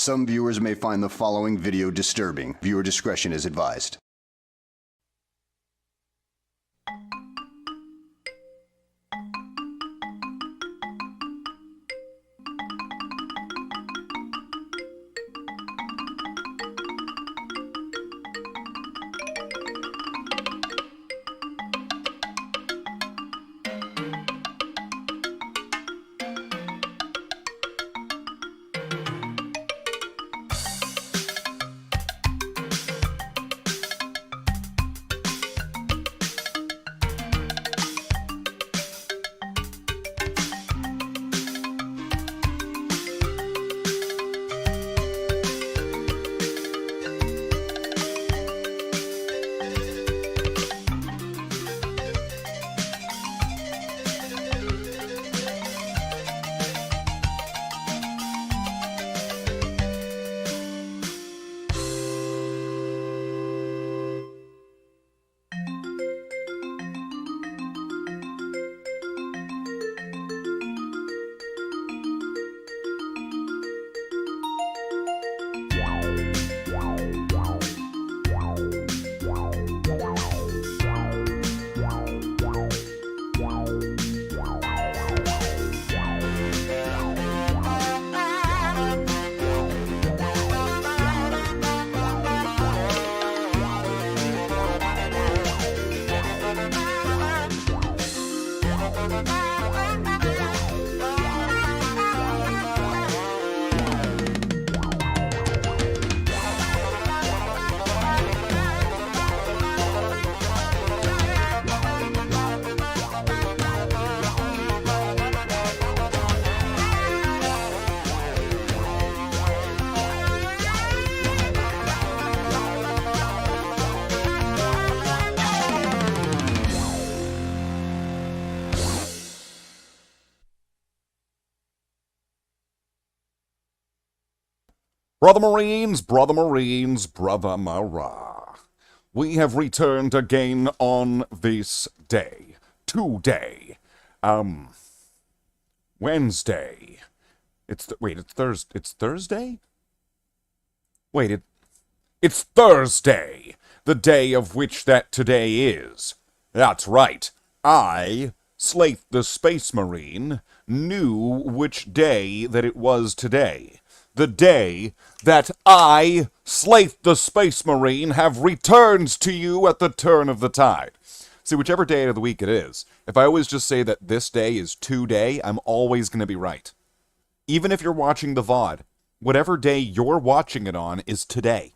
Some viewers may find the following video disturbing. Viewer discretion is advised. Brother Marines, Brother Marines, Brother Mara. We have returned again on this day. Today. Wednesday. It's Thursday? Wait, it's Thursday. The day of which that today is. That's right. I, Slaith the Space Marine, knew which day that it was today. The day that I, Slaith the Space Marine, have returned to you at the turn of the tide. See, whichever day of the week it is, if I always just say that this day is today, I'm always going to be right. Even if you're watching the VOD, whatever day you're watching it on is today.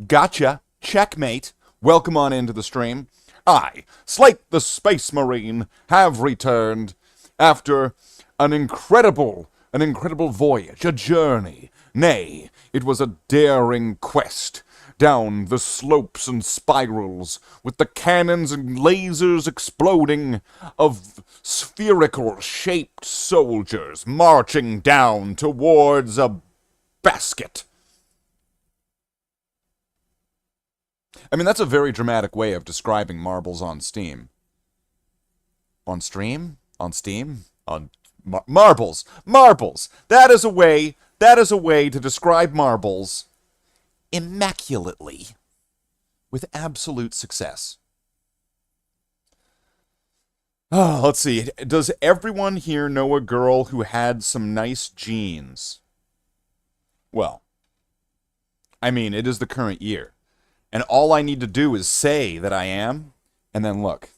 Gotcha. Checkmate. Welcome on into the stream. I, Slaith the Space Marine, have returned after an incredible voyage, a journey. Nay, it was a daring quest down the slopes and spirals, with the cannons and lasers exploding, of spherical-shaped soldiers marching down towards a basket. I mean, that's a very dramatic way of describing marbles on Steam. On stream? On Steam? On marbles. Marbles. That is a way to describe marbles immaculately, with absolute success. Oh, let's see. Does everyone here know a girl who had some nice jeans? Well, I mean, it is the current year, and all I need to do is say that I am, and then look.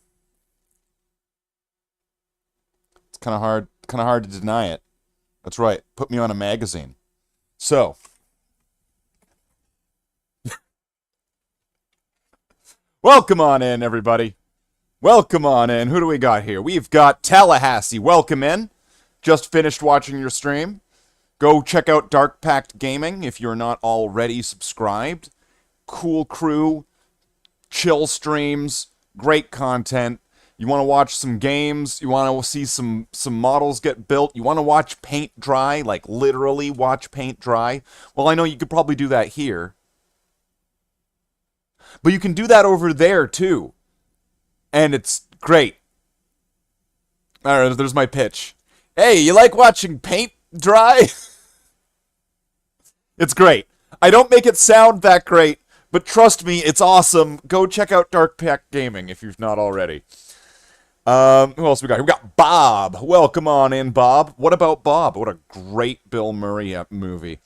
It's kind of hard to deny it. That's right. Put me on a magazine. So, welcome on in, everybody. Welcome on in. Who do we got here? We've got Tallahassee. Welcome in. Just finished watching your stream. Go check out Dark Pact Gaming if you're not already subscribed. Cool crew, chill streams, great content. You want to watch some games, you want to see some models get built, you want to watch paint dry, like literally watch paint dry. Well, I know you could probably do that here. But you can do that over there too. And it's great. Alright, there's my pitch. Hey, you like watching paint dry? It's great. I don't make it sound that great, but trust me, it's awesome. Go check out Dark Pack Gaming if you've not already. Who else we got? We got Bob. Welcome on in, Bob. What about Bob? What a great Bill Murray movie.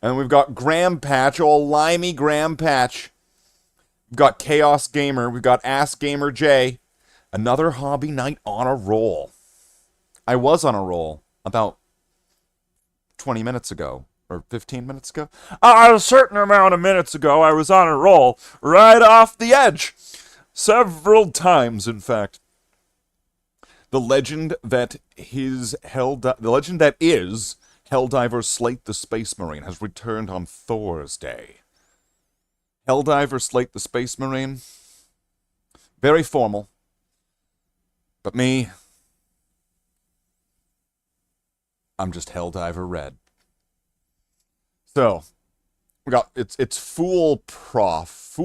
And we've got Graham Patch, old limey Graham Patch. We've got Chaos Gamer. We've got Ass Gamer J. Another hobby night on a roll. I was on a roll about 20 minutes ago. Or 15 minutes ago? A certain amount of minutes ago, I was on a roll right off the edge. Several times, in fact. The legend that is Helldiver Slate the Space Marine has returned on Thursday. Helldiver Slate the Space Marine. Very formal. But me, I'm just Helldiver Red. So, we got, it's foolproof.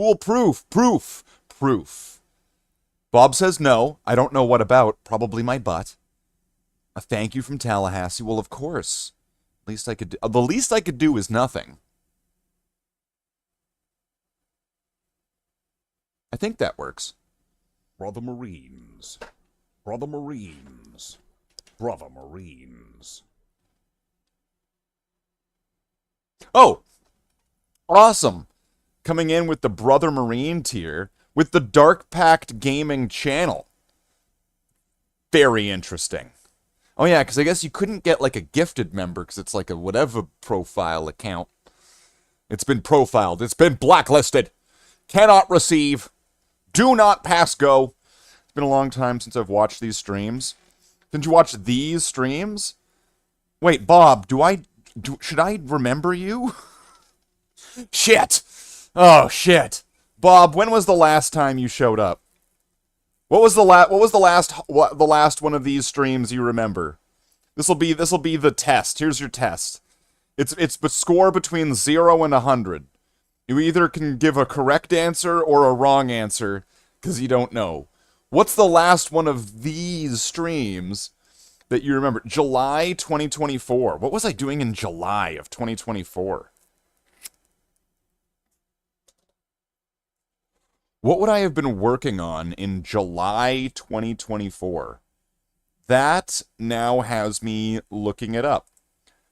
Bob says no. I don't know what about. Probably my butt. A thank you from Tallahassee. Well, of course. The least I could do is nothing. I think that works. Brother Marines. Brother Marines. Brother Marines. Oh! Awesome! Coming in with the Brother Marine tier with the Dark Pact Gaming channel. Very interesting. Oh yeah, because I guess you couldn't get like a gifted member because it's like a whatever profile account. It's been profiled. It's been blacklisted. Cannot receive. Do not pass go. It's been a long time since I've watched these streams. Didn't you watch these streams? Wait, Bob, should I remember you? Shit! Oh, shit. Bob, when was the last time you showed up? What was the last one of these streams you remember? This'll be the test. Here's your test. It's a score between 0 and 100. You either can give a correct answer or a wrong answer, because you don't know. What's the last one of these streams that you remember? July 2024. What was I doing in July of 2024? What would I have been working on in July 2024? That now has me looking it up.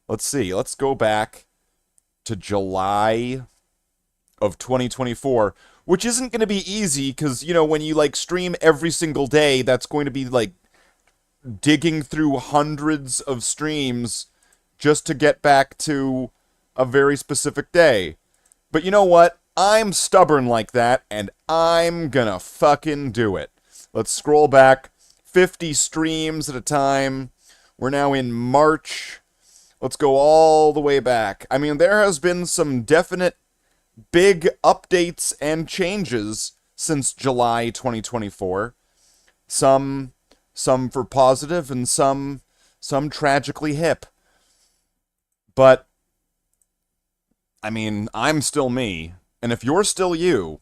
Let's see. Let's go back to July of 2024, which isn't going to be easy because, you know, when you, like, stream every single day, that's going to be, like, digging through hundreds of streams just to get back to a very specific day. But you know what? I'm stubborn like that, and I'm gonna fucking do it. Let's scroll back 50 streams at a time. We're now in March. Let's go all the way back. I mean, there has been some definite big updates and changes since July 2024. Some for positive and some tragically hip. But, I mean, I'm still me. And if you're still you,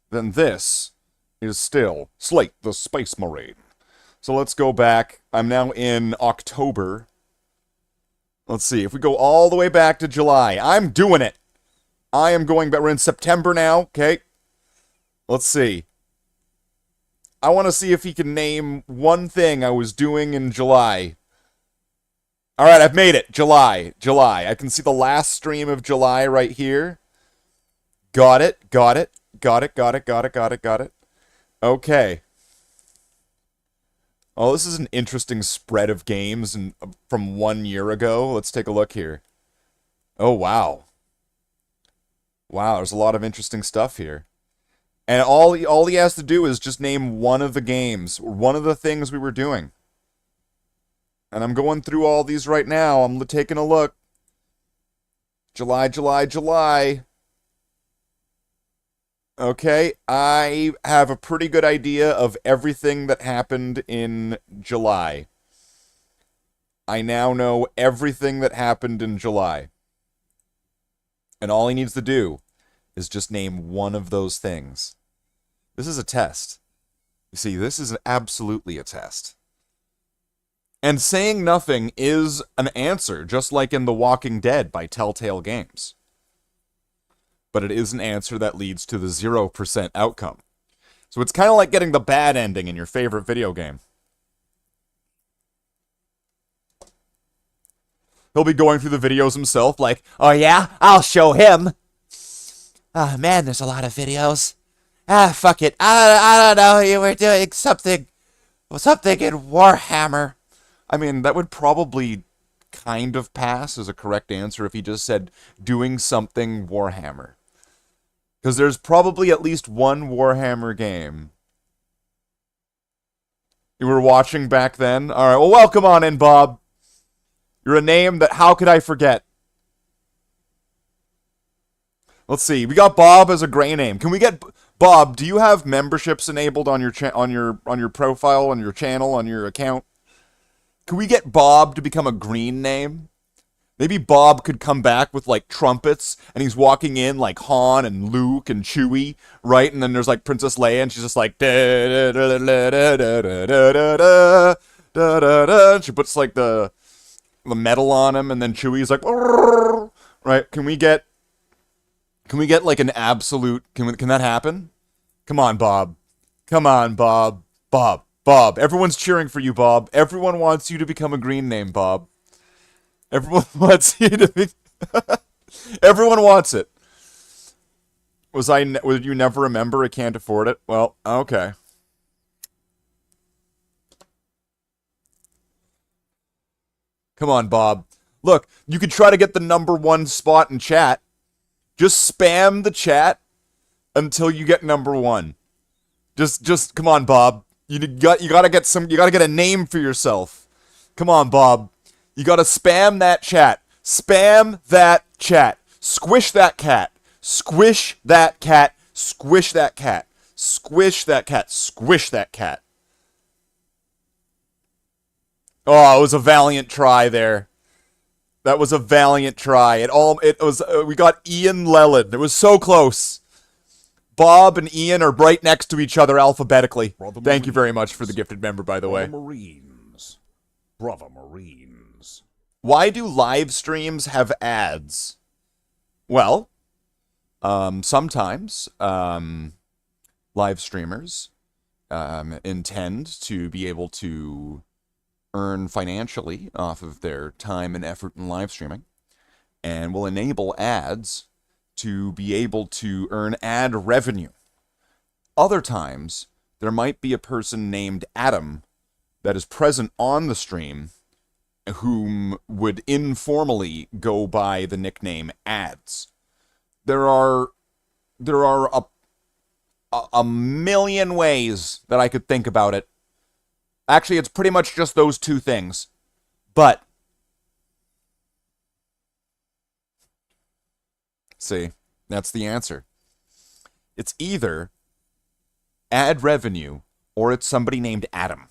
then this is still Slate the Space Marine. So let's go back. I'm now in October. Let's see. If we go all the way back to July, I'm doing it. I am going back. We're in September now, okay? Let's see. I want to see if he can name one thing I was doing in July. All right, I've made it. July. I can see the last stream of July right here. Got it. Okay. Oh, this is an interesting spread of games from 1 year ago. Let's take a look here. Oh, wow. Wow, there's a lot of interesting stuff here. And all he has to do is just name one of the games, one of the things we were doing. And I'm going through all these right now. I'm taking a look. July. Okay, I have a pretty good idea of everything that happened in July. I now know everything that happened in July. And all he needs to do is just name one of those things. This is a test. You see, this is absolutely a test. And saying nothing is an answer, just like in The Walking Dead by Telltale Games. but it is an answer that leads to the 0% outcome. So it's kind of like getting the bad ending in your favorite video game. He'll be going through the videos himself like, oh yeah, I'll show him. Oh man, there's a lot of videos. Fuck it. I don't know, you were doing something in Warhammer. I mean, that would probably kind of pass as a correct answer if he just said doing something Warhammer. Because there's probably at least one Warhammer game you were watching back then. Alright, well, welcome on in, Bob. You're a name that, how could I forget? Let's see, we got Bob as a gray name. Can we get... Bob, do you have memberships enabled on your profile, on your channel, on your account? Can we get Bob to become a green name? Maybe Bob could come back with, like, trumpets, and he's walking in like Han and Luke and Chewie, right? And then there's, like, Princess Leia, and she's just like, and she puts, like, the metal on him, and then Chewie's like, right? Can we get, like, an absolute, can that happen? Come on, Bob. Come on, Bob. Bob. Everyone's cheering for you, Bob. Everyone wants you to become a green name, Bob. Everyone wants you to be... Everyone wants it. Would you never remember? I can't afford it. Well, okay. Come on, Bob. Look, you could try to get the #1 spot in chat. Just spam the chat until you get #1. Just come on, Bob. You gotta get a name for yourself. Come on, Bob. You gotta spam that chat. Spam that chat. Squish that cat. Squish that cat. Squish that cat. Squish that cat. Squish that cat. Oh, it was a valiant try there. That was a valiant try. We got Ian Leland. It was so close. Bob and Ian are right next to each other alphabetically. Thank you very much for the gifted member, by the way. Marines. Brother Marines. Why do live streams have ads? Well, sometimes live streamers intend to be able to earn financially off of their time and effort in live streaming, and will enable ads to be able to earn ad revenue. Other times, there might be a person named Adam that is present on the stream whom would informally go by the nickname Ads. There are a million ways that I could think about it. Actually, it's pretty much just those two things. But see, that's the answer. It's either ad revenue or it's somebody named Adam.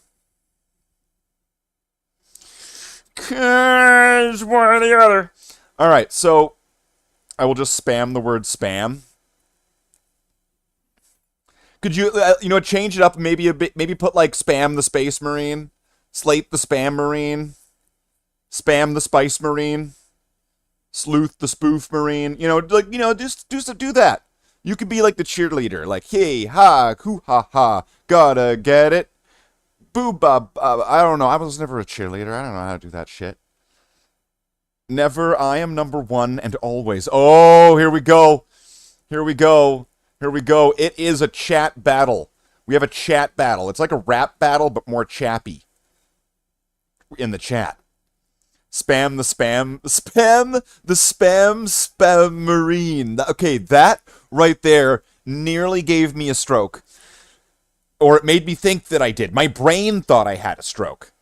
It's one or the other. Alright, so I will just spam the word spam. Could you, change it up maybe a bit, maybe put like spam the Space Marine, slate the Spam Marine, spam the Spice Marine, sleuth the Spoof Marine, just do that. You could be like the cheerleader, like, hey, ha, hoo, ha, ha, gotta get it. Boo, bob, I don't know, I was never a cheerleader, I don't know how to do that shit. Never, I am #1 and always. Oh, here we go. Here we go. Here we go. It is a chat battle. We have a chat battle. It's like a rap battle, but more chappy. In the chat. Spam the spam. Spam the spam marine. Okay, that right there nearly gave me a stroke. Or it made me think that I did. My brain thought I had a stroke.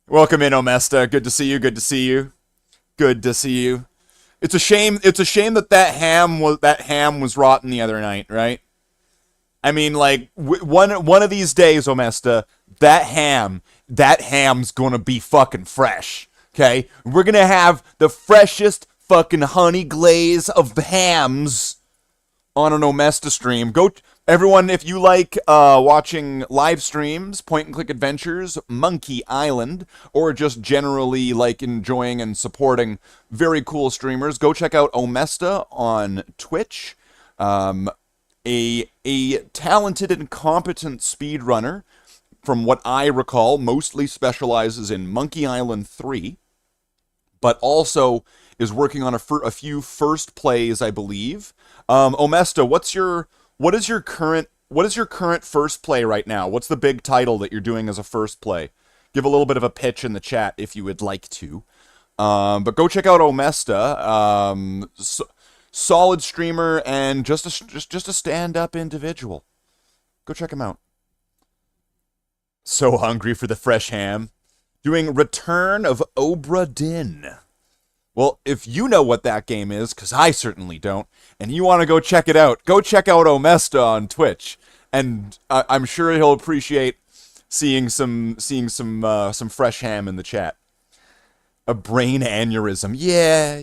Welcome in, Omesta. Good to see you. Good to see you. Good to see you. It's a shame that ham was rotten the other night, right? I mean, like, one of these days, Omesta, that ham's gonna be fucking fresh, okay? We're gonna have the freshest fucking honey glaze of hams on an Omesta stream. Everyone, if you like watching live streams, point-and-click adventures, Monkey Island, or just generally like enjoying and supporting very cool streamers, go check out Omesta on Twitch. A talented and competent speedrunner, from what I recall, mostly specializes in Monkey Island 3, but also is working on a few first plays, I believe. Omesta, what is your current first play right now? What's the big title that you're doing as a first play? Give a little bit of a pitch in the chat if you would like to. But go check out Omesta. Solid streamer and just a stand-up individual. Go check him out. So hungry for the fresh ham. Doing Return of Obra Dinn. Well, if you know what that game is, because I certainly don't, and you want to go check it out, go check out Omesta on Twitch, and I'm sure he'll appreciate seeing some fresh ham in the chat. A brain aneurysm, yeah.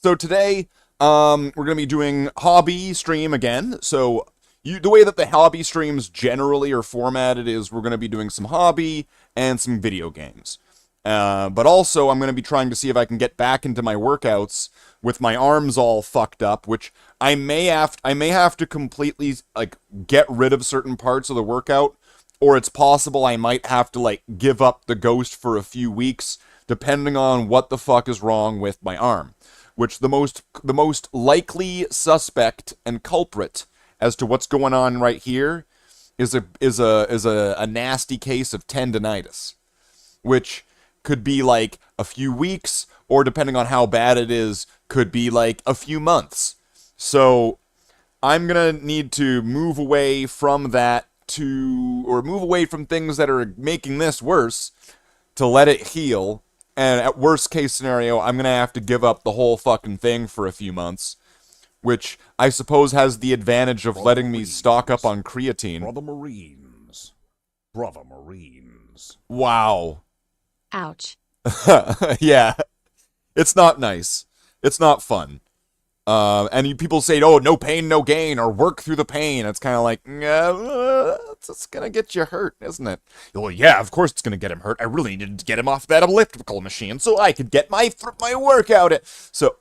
So today, we're gonna be doing hobby stream again. So the way that the hobby streams generally are formatted is we're gonna be doing some hobby and some video games. But also, I'm going to be trying to see if I can get back into my workouts with my arms all fucked up, which I may have to completely like get rid of certain parts of the workout, or it's possible I might have to like give up the ghost for a few weeks, depending on what the fuck is wrong with my arm. Which the most likely suspect and culprit as to what's going on right here is a nasty case of tendonitis, which could be like a few weeks, or depending on how bad it is, could be like a few months. So I'm gonna need to move away from that or move away from things that are making this worse to let it heal. And at worst case scenario, I'm gonna have to give up the whole fucking thing for a few months, which I suppose has the advantage of letting me stock up on creatine. Brother Marines. Brother Marines. Wow. Ouch. Yeah. It's not nice. It's not fun. And people say, oh, no pain, no gain, or work through the pain. It's kind of like, it's going to get you hurt, isn't it? Well, yeah, of course it's going to get him hurt. I really needed to get him off that elliptical machine so I could get my workout in. So,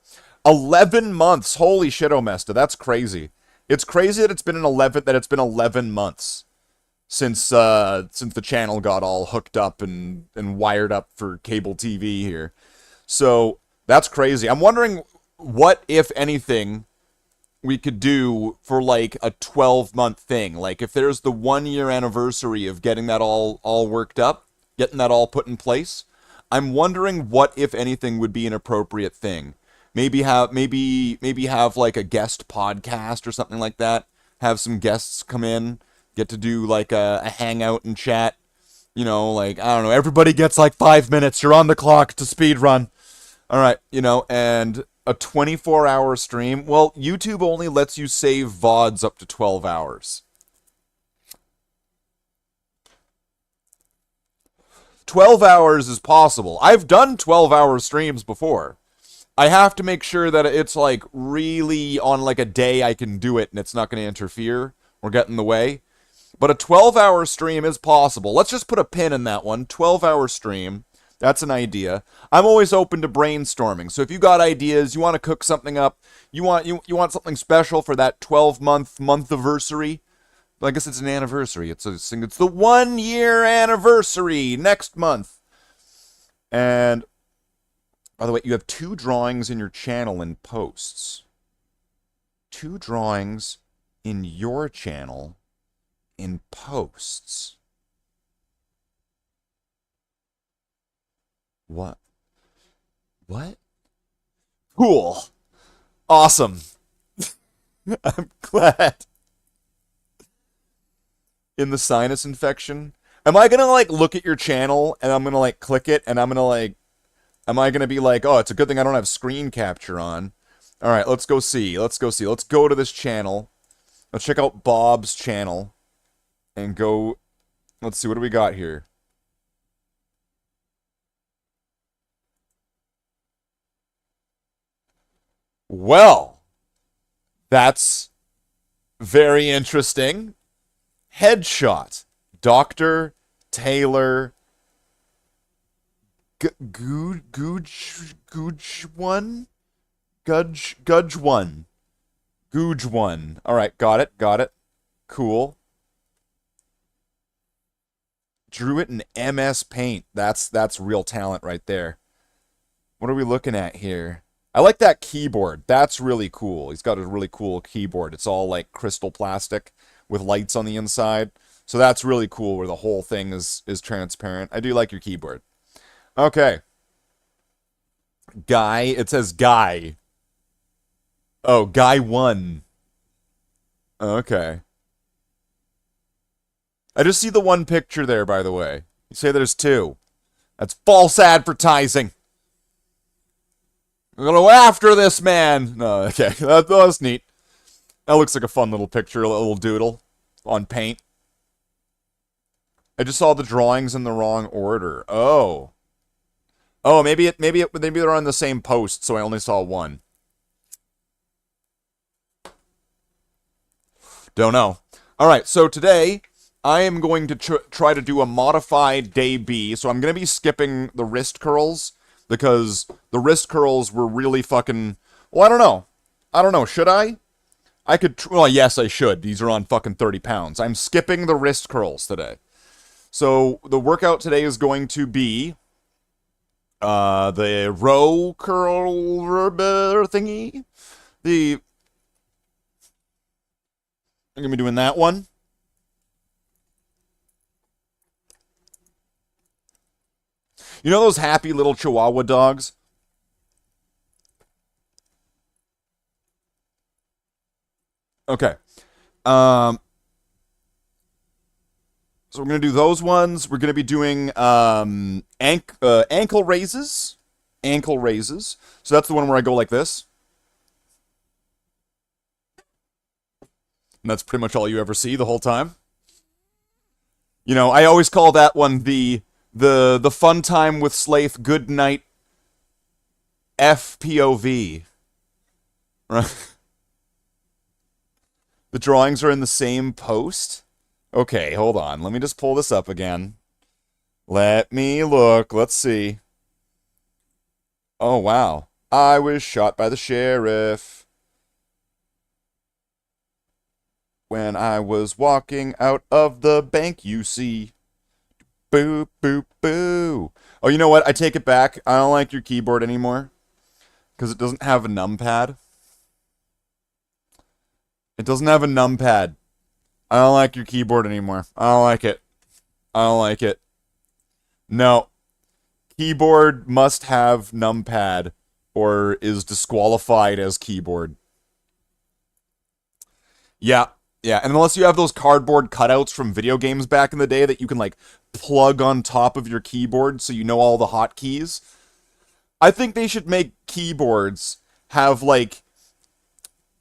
11 months. Holy shit, Omesta. That's crazy. It's crazy that it's been 11 months since the channel got all hooked up and wired up for cable TV here. So that's crazy. I'm wondering what, if anything, we could do for like a 12-month thing. Like if there's the 1-year anniversary of getting that all worked up, getting that all put in place, I'm wondering what, if anything, would be an appropriate thing. Maybe have like a guest podcast or something like that. Have some guests come in. Get to do like a hangout and chat, you know, like, I don't know, everybody gets like 5 minutes, you're on the clock to speed run. All right, you know, and a 24-hour stream. Well, YouTube only lets you save VODs up to 12 hours. 12 hours is possible. I've done 12-hour streams before. I have to make sure that it's like really on like a day I can do it and it's not going to interfere or get in the way. But a 12-hour stream is possible. Let's just put a pin in that one. 12-hour stream. That's an idea. I'm always open to brainstorming. So if you got ideas, you want to cook something up, you want something special for that 12-month anniversary. I guess it's an anniversary. It's the 1-year anniversary next month. And by the way, you have 2 drawings in your channel in posts. 2 drawings in your channel in posts. What? Cool. Awesome. I'm glad. In the sinus infection? Am I gonna like look at your channel and I'm gonna like click it and I'm gonna like, am I gonna be like, oh, it's a good thing I don't have screen capture on. Alright, let's go see. Let's go to this channel. Let's check out Bob's channel. And go, let's see, what do we got here? Well, that's Very interesting. Headshot. Dr. Taylor Googe one? Gudge one. Googe one. Alright, got it. Cool. Drew it in MS Paint. That's real talent right there. What are we looking at here? I like that keyboard. That's really cool. He's got a really cool keyboard. It's all like crystal plastic with lights on the inside. So that's really cool where the whole thing is transparent. I do like your keyboard. Okay. Guy. It says Guy. Oh, Guy 1. Okay. I just see the one picture there, by the way. You say there's two. That's false advertising. I'm gonna go after this man. No, okay. That's neat. That looks like a fun little picture, a little doodle on paint. I just saw the drawings in the wrong order. Oh. Oh, maybe they're on the same post, so I only saw one. Don't know. Alright, so today, I am going to try to do a modified day B, so I'm going to be skipping the wrist curls, because the wrist curls were really fucking... Well, I don't know. I don't know, should I? I could... Well, yes, I should. These are on fucking 30 pounds. I'm skipping the wrist curls today. So, the workout today is going to be... the row curl thingy. I'm going to be doing that one. You know those happy little Chihuahua dogs? Okay. So we're going to do those ones. We're going to be doing ankle raises. Ankle raises. So that's the one where I go like this. And that's pretty much all you ever see the whole time. You know, I always call that one the fun time with Slaith good night FPOV. Right? The drawings are in the same post? Okay, hold on. Let me just pull this up again. Let me look. Let's see. Oh, wow. I was shot by the sheriff when I was walking out of the bank, you see. Boo, boo, boo. Oh, you know what? I take it back. I don't like your keyboard anymore. Because it doesn't have a numpad. It doesn't have a numpad. I don't like your keyboard anymore. I don't like it. I don't like it. No. Keyboard must have numpad or is disqualified as keyboard. Yeah. Yeah, and unless you have those cardboard cutouts from video games back in the day that you can, like, plug on top of your keyboard so you know all the hotkeys. I think they should make keyboards have, like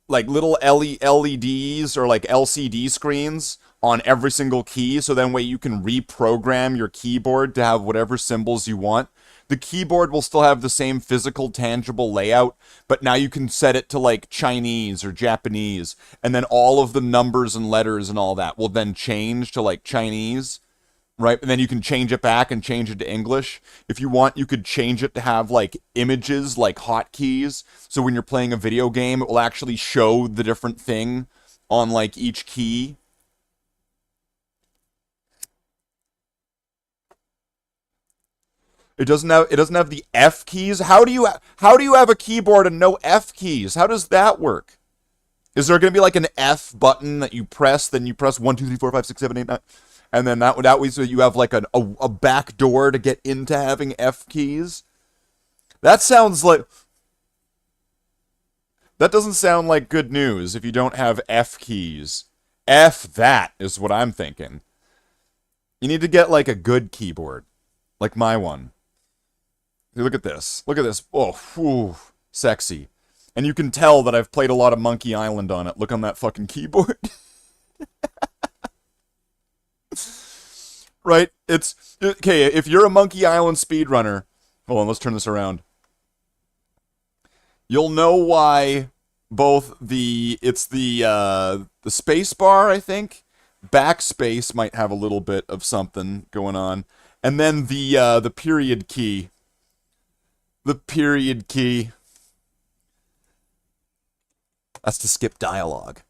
little LEDs or, like, LCD screens on every single key, so then way you can reprogram your keyboard to have whatever symbols you want. The keyboard will still have the same physical, tangible layout, but now you can set it to, like, Chinese or Japanese, and then all of the numbers and letters and all that will then change to, like, Chinese, right? And then you can change it back and change it to English. If you want, you could change it to have, like, images, like hotkeys, so when you're playing a video game, it will actually show the different thing on, like, each key. It doesn't have the F keys. How do you have a keyboard and no F keys? How does that work? Is there going to be like an F button that you press, then you press 1 2 3 4 5 6 7 8 9, and then that way so you have like a back door to get into having F keys? That doesn't sound like good news if you don't have F keys. F that is what I'm thinking. You need to get like a good keyboard, like my one. Look at this. Look at this. Oh, whew, sexy. And you can tell that I've played a lot of Monkey Island on it. Look on that fucking keyboard. Right? It's... Okay, if you're a Monkey Island speedrunner... Hold on, let's turn this around. You'll know why both the space bar, I think. Backspace might have a little bit of something going on. And then the period key. The period key. That's to skip dialogue.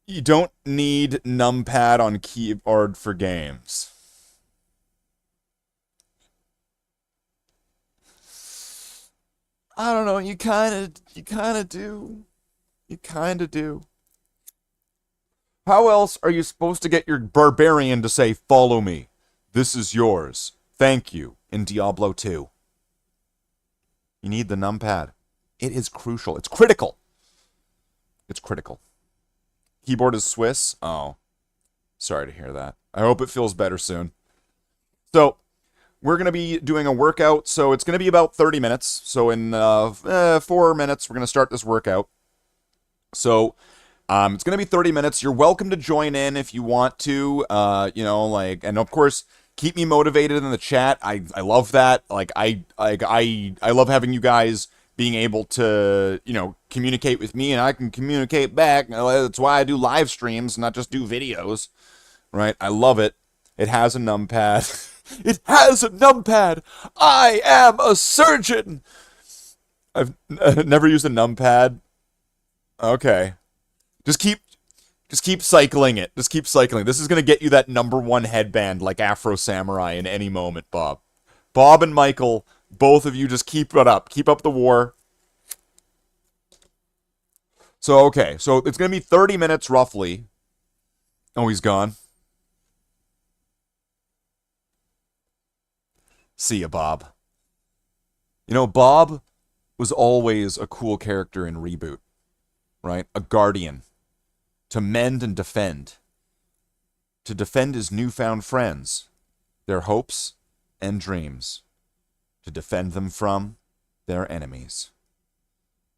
You don't need numpad on keyboard for games. I don't know, you kinda do. You kinda do. How else are you supposed to get your barbarian to say, follow me? This is yours. Thank you. In Diablo 2. You need the numpad. It is crucial. It's critical. It's critical. Keyboard is Swiss? Oh. Sorry to hear that. I hope it feels better soon. So, we're going to be doing a workout. So, it's going to be about 30 minutes. So, in 4 minutes, we're going to start this workout. So, it's going to be 30 minutes. You're welcome to join in if you want to. And of course, keep me motivated in the chat. I love that. I love having you guys being able to, communicate with me, and I can communicate back. That's why I do live streams, not just do videos. Right? I love it. It has a numpad. It has a numpad. I am a surgeon. I've never used a numpad. Okay. Just keep cycling it. Just keep cycling. This is going to get you that #1 headband like Afro Samurai in any moment, Bob. Bob and Michael, both of you just keep it up. Keep up the war. So, okay. So, it's going to be 30 minutes roughly. Oh, he's gone. See ya, Bob. Bob was always a cool character in Reboot. Right? A guardian. To mend and defend. To defend his newfound friends, their hopes and dreams. To defend them from their enemies.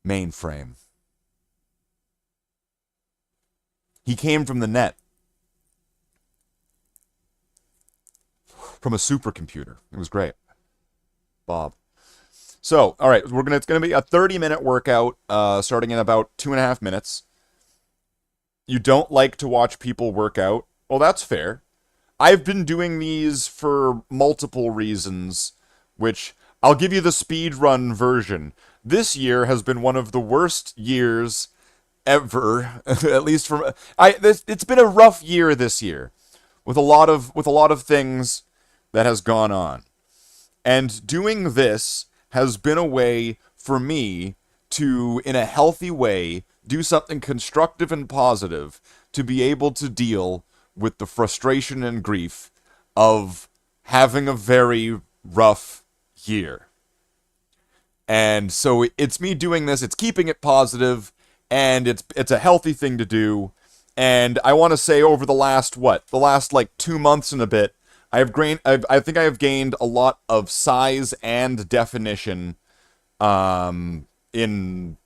Mainframe. He came from the net. From a supercomputer. It was great. Bob. So, all right, it's going to be a 30-minute workout, starting in about 2.5 minutes. You don't like to watch people work out? Well, that's fair. I've been doing these for multiple reasons, which I'll give you the speed run version. This year has been one of the worst years ever, at least for it's been a rough year this year, with a lot of things that has gone on, and doing this has been a way for me to, in a healthy way, do something constructive and positive to be able to deal with the frustration and grief of having a very rough year. And so it's me doing this, it's keeping it positive, and it's a healthy thing to do. And I want to say over the last like 2 months and a bit, I think I have gained a lot of size and definition in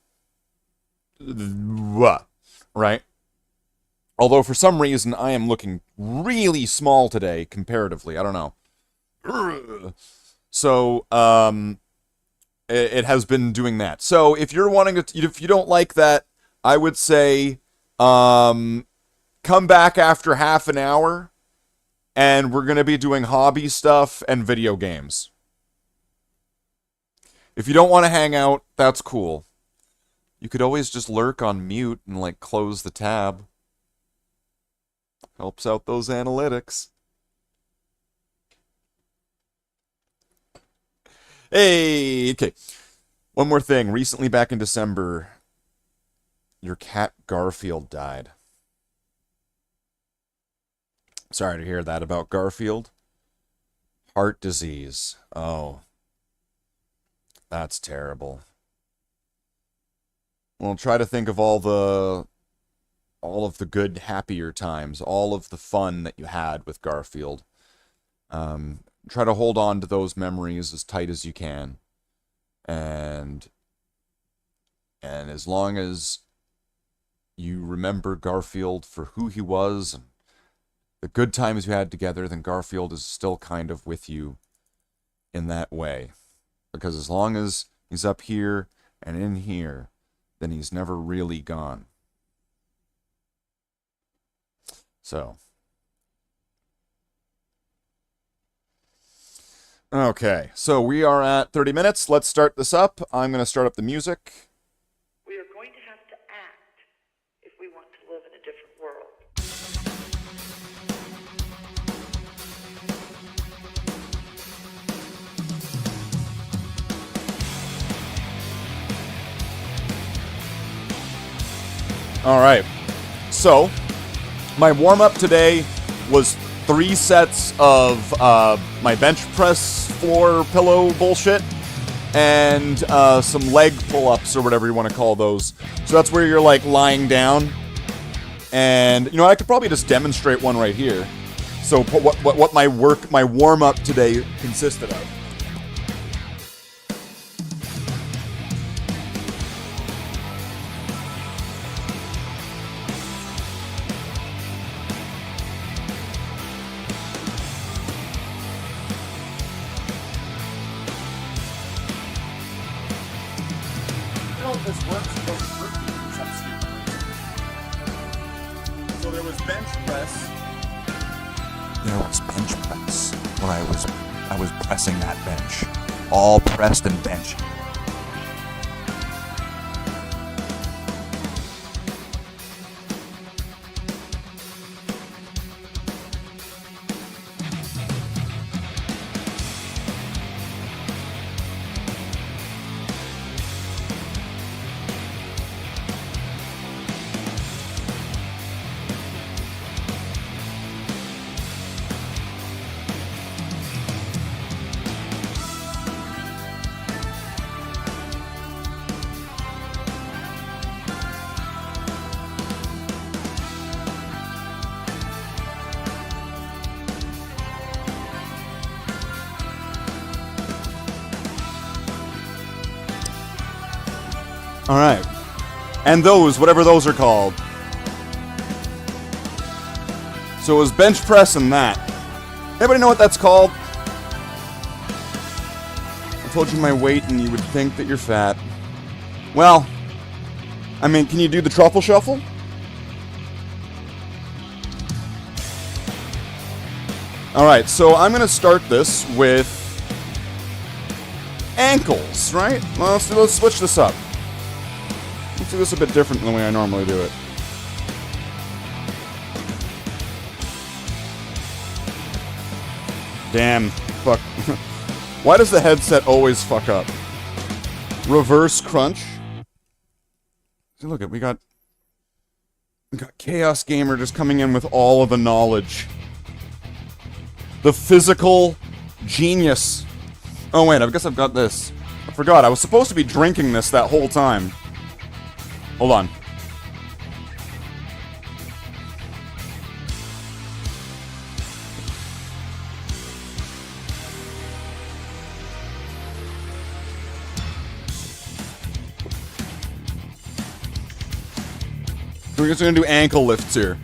right? Although for some reason I am looking really small today comparatively. I don't know. So it has been doing that. So if you don't like that, I would say come back after half an hour, and we're going to be doing hobby stuff and video games. If you don't want to hang out, that's cool. You could always just lurk on mute and, close the tab. Helps out those analytics. Hey, okay. One more thing. Recently, back in December, your cat Garfield died. Sorry to hear that about Garfield. Heart disease. Oh. That's terrible. Well, try to think of all of the good, happier times, all of the fun that you had with Garfield. Try to hold on to those memories as tight as you can. And as long as you remember Garfield for who he was and the good times you had together, then Garfield is still kind of with you in that way. Because as long as he's up here and in here, then he's never really gone. So. Okay, so we are at 30 minutes. Let's start this up. I'm going to start up the music. We are going to have to act if we want to live in a different world. All right, so my warm-up today was 3 sets of my bench press floor pillow bullshit and some leg pull-ups or whatever you want to call those. So that's where you're like lying down, and you know I could probably just demonstrate one right here. So what my warm-up today consisted of. This works so there was bench press. There was bench press where I was pressing that bench. All pressed and benched. All right, and those, whatever those are called. So it was bench press and that. Anybody know what that's called? I told you my weight and you would think that you're fat. Well, I mean, can you do the truffle shuffle? All right, so I'm going to start this with ankles, right? Well, let's switch this up. Let's do this a bit different than the way I normally do it. Damn. Fuck. Why does the headset always fuck up? Reverse crunch. See, look, we got Chaos Gamer just coming in with all of the knowledge. The physical genius. Oh wait, I guess I've got this. I forgot, I was supposed to be drinking this that whole time. Hold on. We're just gonna do ankle lifts here.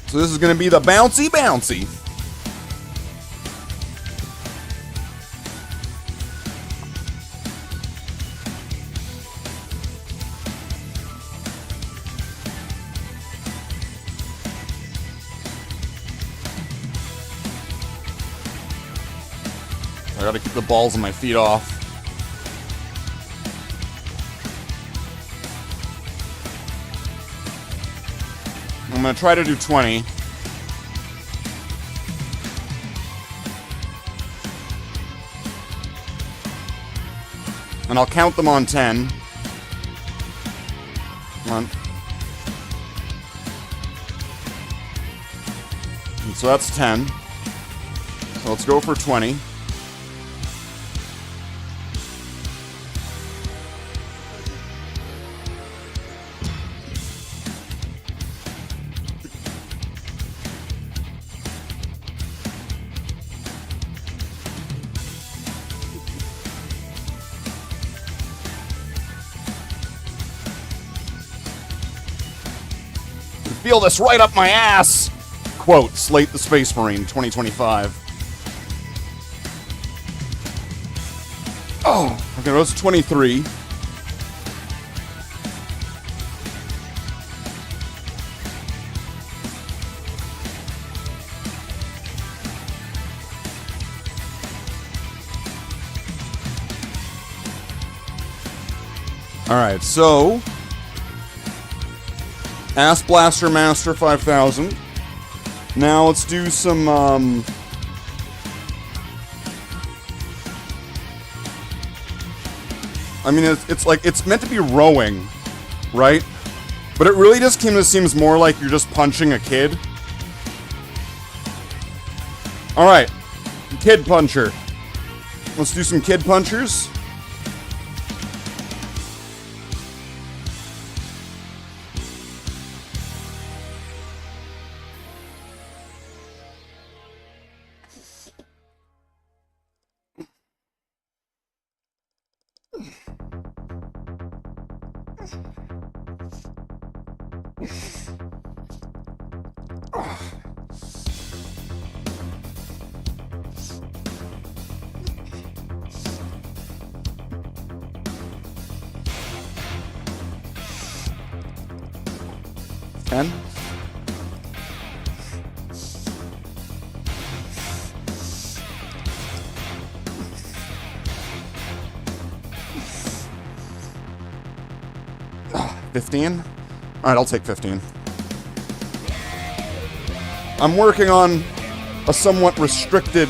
So this is gonna be the bouncy bouncy. I gotta keep the balls of my feet off. I'm gonna try to do 20. And I'll count them on 10. Come on. And so that's 10. So let's go for 20. Feel this right up my ass! Quote, Slate the Space Marine, 2025. Oh, okay, that was 23. Alright, so... Ass Blaster Master 5000. Now let's do some, I mean, it's like, it's meant to be rowing, right? But it really just kind of seems more like you're just punching a kid. Alright. Kid puncher. Let's do some kid punchers. Ten. $15? Alright, I'll take 15. I'm working on a somewhat restricted...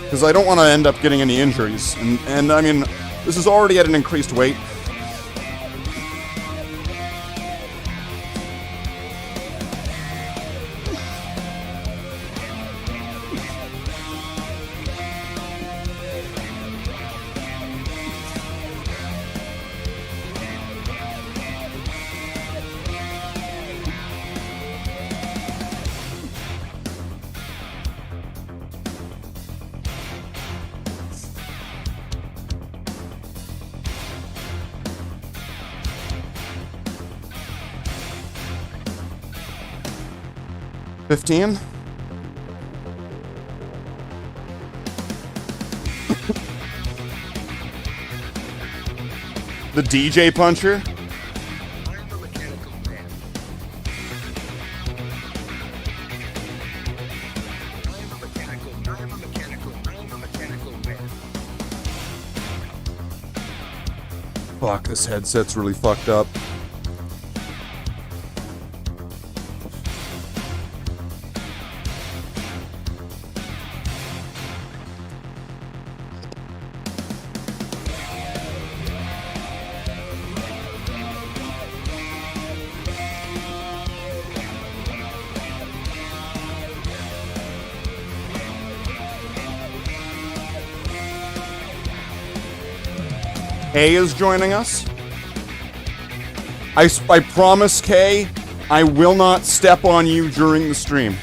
Because I don't want to end up getting any injuries. And I mean, this is already at an increased weight. $15? The DJ puncher? Fuck, this headset's really fucked up. Kay is joining us. I promise, Kay, I will not step on you during the stream.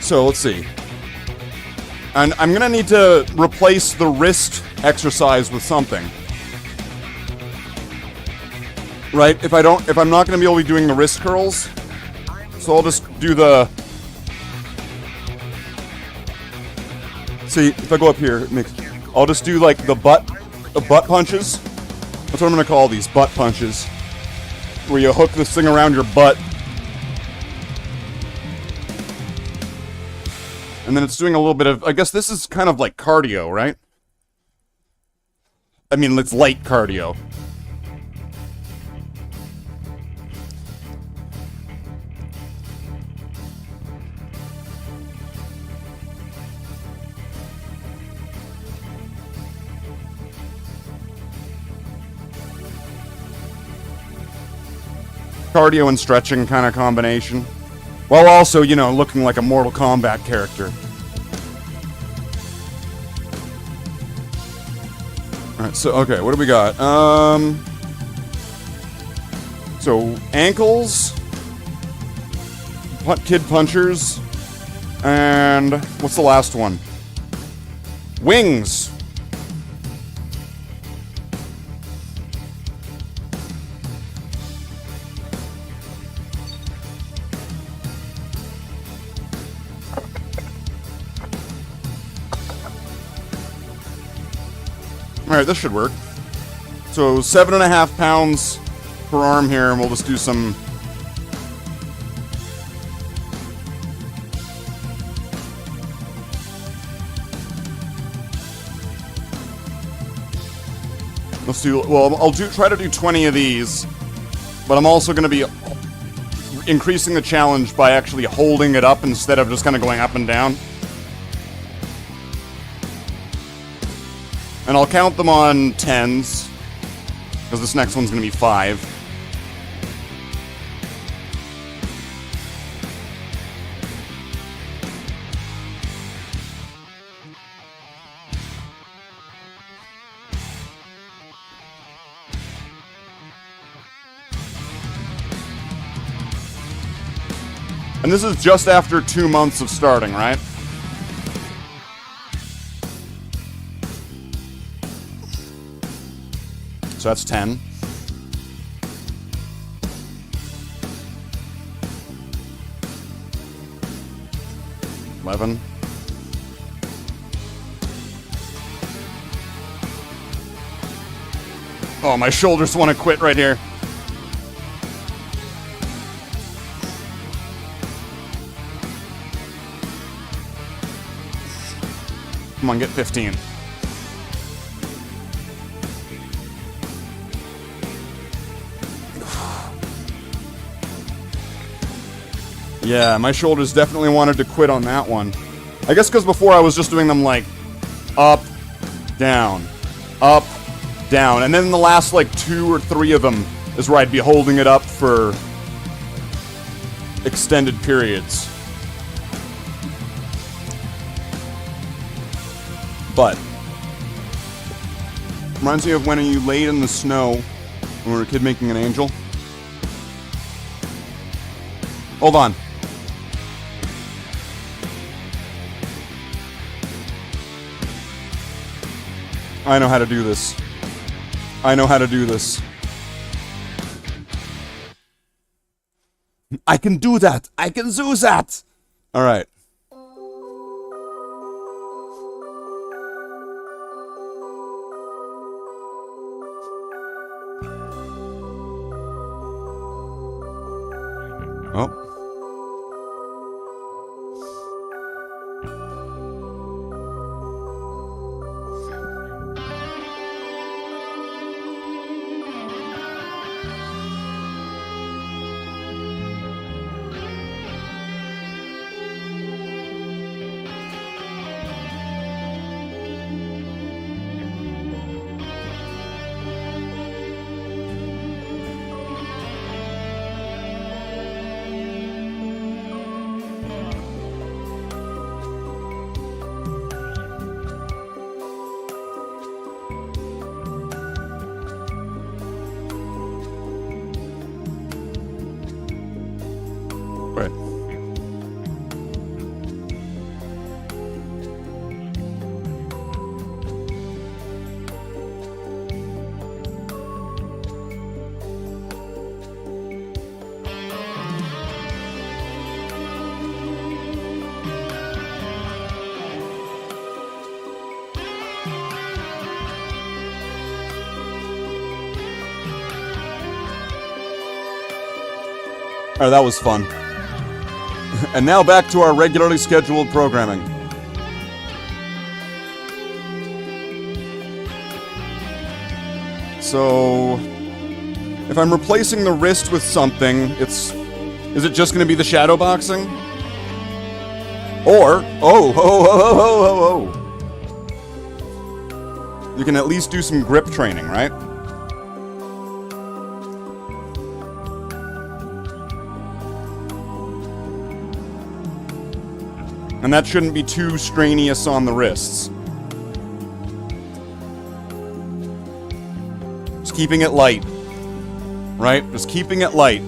So, let's see. And I'm gonna need to replace the wrist exercise with something. Right? If I'm not gonna be able to be doing the wrist curls, so I'll just do the... See, if I go up here, it makes... I'll just do like the butt punches. That's what I'm gonna call these, butt punches. Where you hook this thing around your butt. And then it's doing a little bit of, I guess this is kind of like cardio, right? I mean, it's light cardio. Cardio and stretching kind of combination. While also, you know, looking like a Mortal Kombat character. Alright, so, okay, what do we got? So, ankles. Kid punchers. And what's the last one? Wings. Alright, this should work. So, 7.5 pounds per arm here, and we'll just do some... Let's do, well, I'll try to do 20 of these, but I'm also going to be increasing the challenge by actually holding it up instead of just kind of going up and down. And I'll count them on 10s, because this next one's going to be 5. And this is just after 2 months of starting, right? So that's 10. $11. Oh, my shoulders want to quit right here. Come on, get 15. Yeah, my shoulders definitely wanted to quit on that one. I guess because before I was just doing them like up, down, and then the last like 2 or 3 of them is where I'd be holding it up for extended periods. But reminds me of when you laid in the snow when we were a kid making an angel. Hold on. I know how to do this. I know how to do this. I can do that. I can do that. All right. Oh. Right. All right, that was fun. And now back to our regularly scheduled programming. So, if I'm replacing the wrist with something, is it just going to be the shadow boxing? Or, you can at least do some grip training, right? And that shouldn't be too strenuous on the wrists. Just keeping it light. Right? Just keeping it light.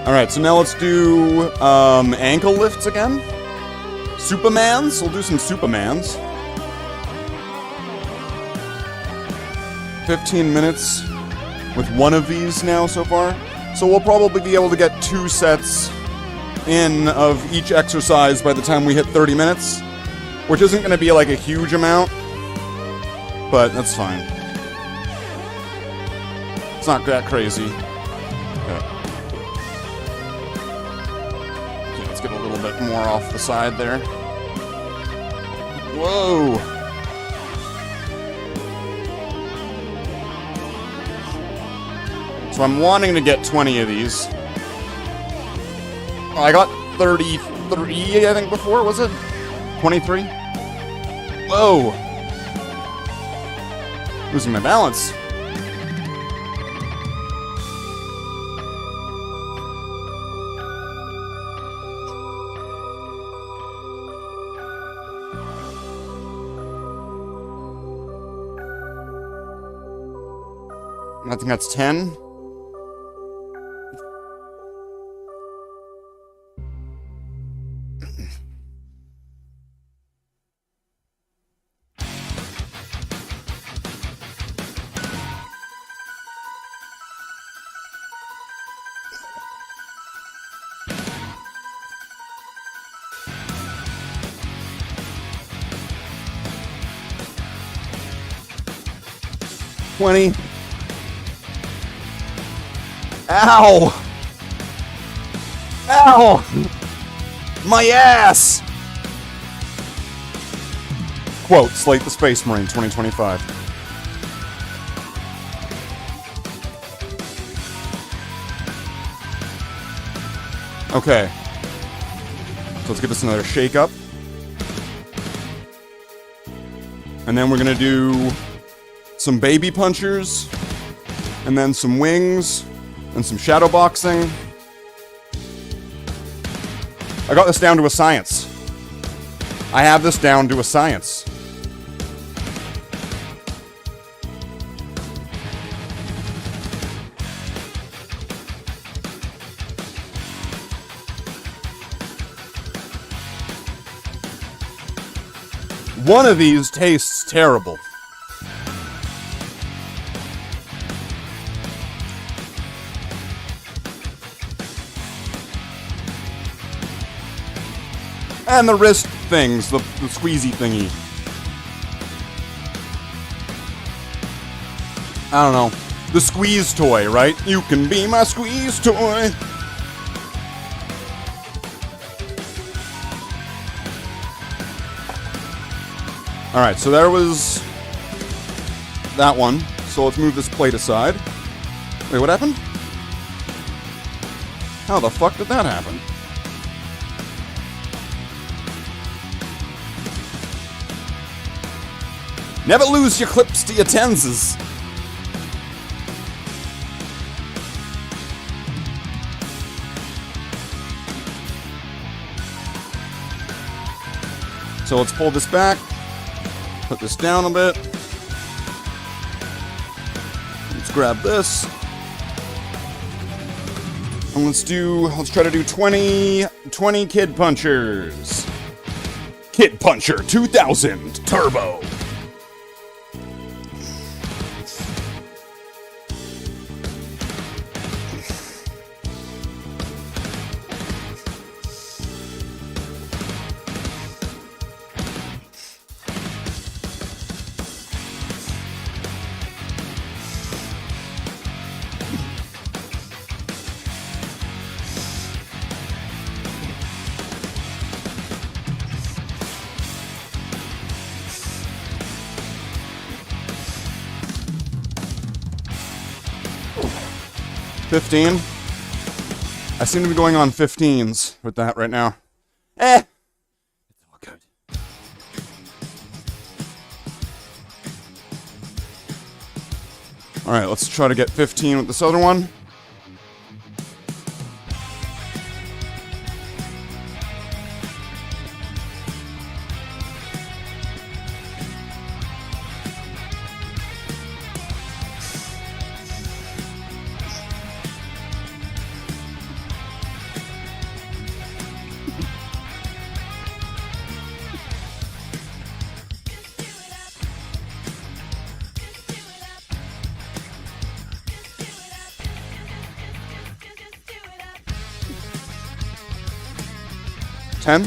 Alright, so now let's do ankle lifts again. Supermans. We'll do some Supermans. 15 minutes with one of these now so far. So we'll probably be able to get 2 sets in of each exercise by the time we hit 30 minutes, which isn't going to be like a huge amount, but that's fine. It's not that crazy. Yeah. bit more off the side there. Whoa! So I'm wanting to get 20 of these. Oh, I got 33, I think, before, was it? 23? Whoa! Losing my balance. I think that's 10. $20. Ow! Ow! My ass! Quote, Slate the Space Marine 2025. Okay. So let's give this another shake up. And then we're gonna do some baby punchers, and then some wings, and some shadow boxing. I got this down to a science. I have this down to a science. One of these tastes terrible. And the wrist things, the squeezy thingy. I don't know. The squeeze toy, right? You can be my squeeze toy. Alright, so there was that one. So let's move this plate aside. Wait, what happened? How the fuck did that happen? Never lose your clips to your tenses. So let's pull this back. Put this down a bit. Let's grab this. And let's try to do 20 Kid Punchers. Kid Puncher 2000 Turbo. $15. I seem to be going on 15s with that right now. It's all good. Alright, let's try to get 15 with this other one. $10.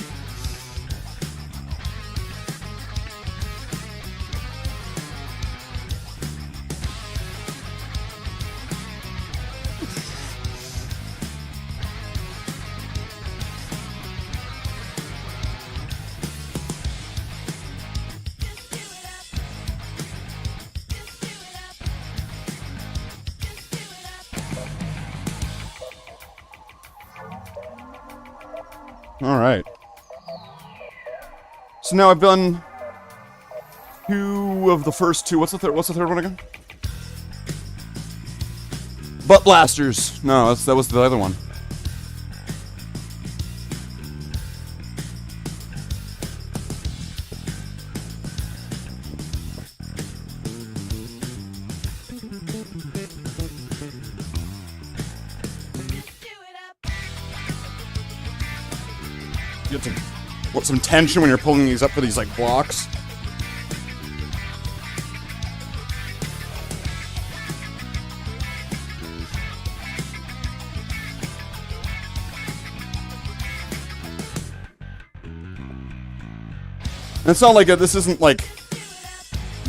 Alright. So now I've done 2 of the first 2. What's the third one again? Butt blasters. No, that was the other one. You get some tension when you're pulling these up for these, like, blocks. And it's not like this isn't, like,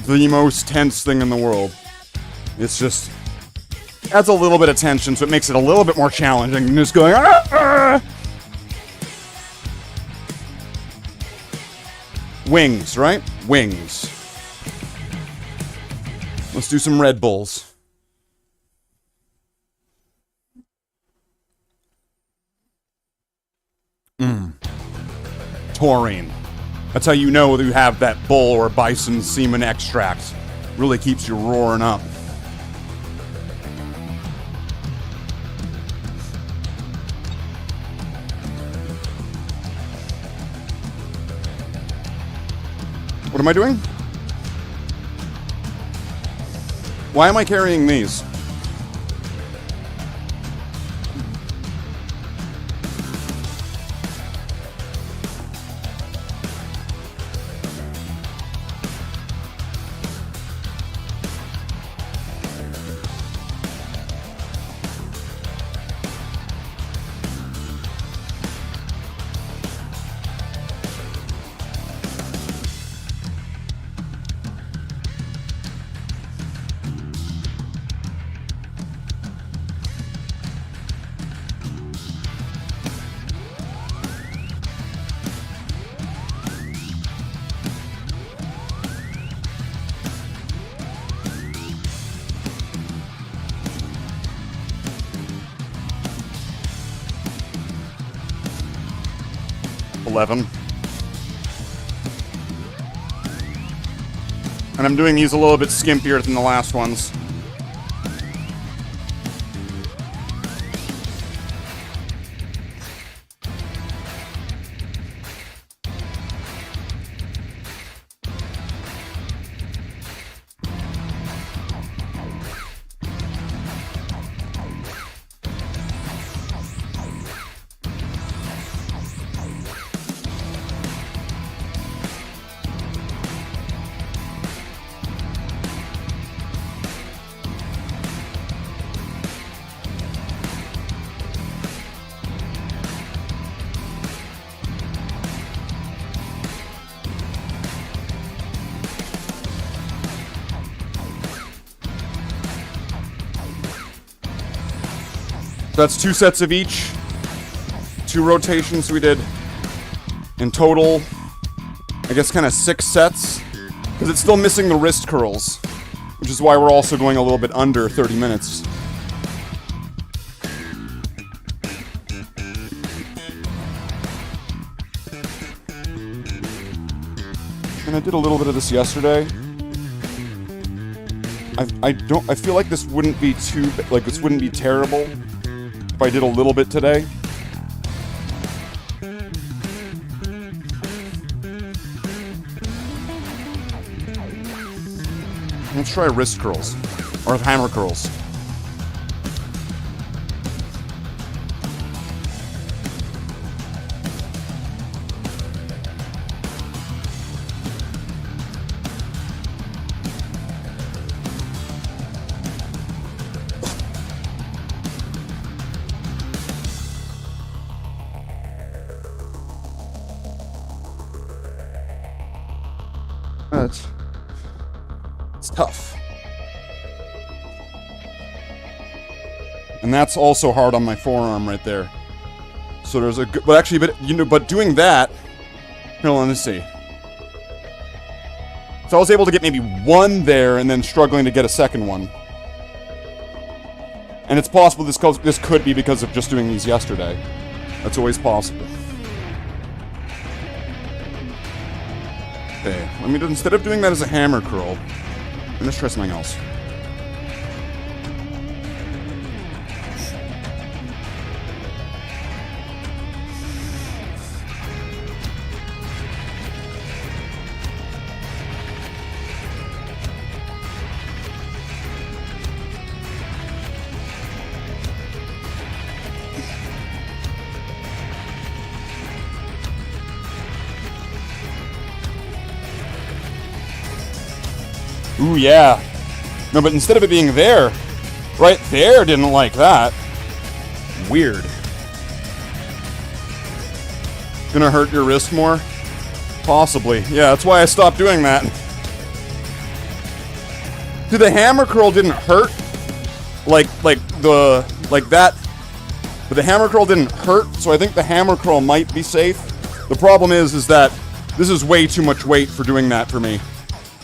the most tense thing in the world. It's just adds a little bit of tension, so it makes it a little bit more challenging than just going, ah, ah. Wings, right? Wings. Let's do some Red Bulls. Taurine. That's how you know that you have that bull or bison semen extract. Really keeps you roaring up. What am I doing? Why am I carrying these? And I'm doing these a little bit skimpier than the last ones. That's 2 sets of each. 2 rotations we did. In total, I guess kind of 6 sets. Because it's still missing the wrist curls. Which is why we're also going a little bit under 30 minutes. And I did a little bit of this yesterday. I feel like this wouldn't be this wouldn't be terrible if I did a little bit today. Let's try wrist curls. Or hammer curls. It's tough. And that's also hard on my forearm right there. So there's a good, but actually, but doing that, hold on, let's see. So I was able to get maybe 1 there and then struggling to get a second one. And it's possible this could be because of just doing these yesterday. That's always possible. Okay, let me, instead of doing that as a hammer curl, let's try something else. Ooh, yeah. No, but instead of it being there, right there didn't like that. Weird. Gonna hurt your wrist more? Possibly. Yeah, that's why I stopped doing that. See, the hammer curl didn't hurt like that. But the hammer curl didn't hurt, so I think the hammer curl might be safe. The problem is that this is way too much weight for doing that for me.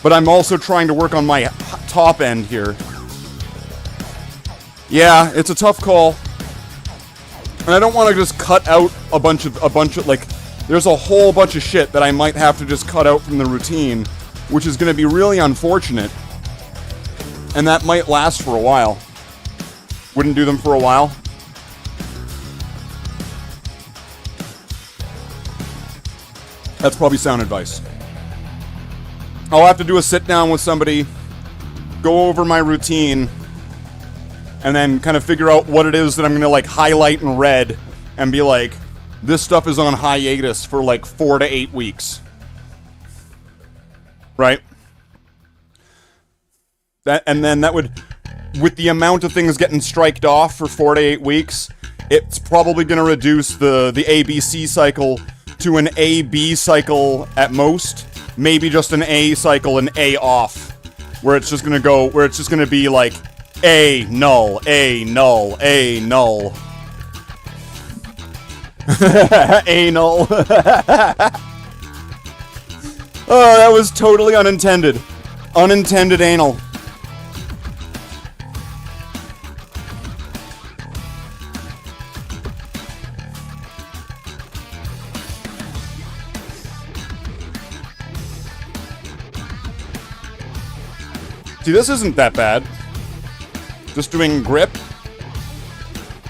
But I'm also trying to work on my top end here. Yeah, it's a tough call. And I don't want to just cut out a bunch of, like, there's a whole bunch of shit that I might have to just cut out from the routine, which is going to be really unfortunate. And that might last for a while. Wouldn't do them for a while. That's probably sound advice. I'll have to do a sit down with somebody, go over my routine, and then kind of figure out what it is that I'm going to, like, highlight in red and be like, this stuff is on hiatus for like 4 to 8 weeks. Right? And then that would, with the amount of things getting striked off for 4 to 8 weeks, it's probably going to reduce the ABC cycle to an AB cycle at most. Maybe just an A cycle and A off. Where it's just gonna go, where it's just gonna be like A, null, A, null, A, null. Anal. Oh, that was totally unintended. Unintended anal. See, this isn't that bad. Just doing grip.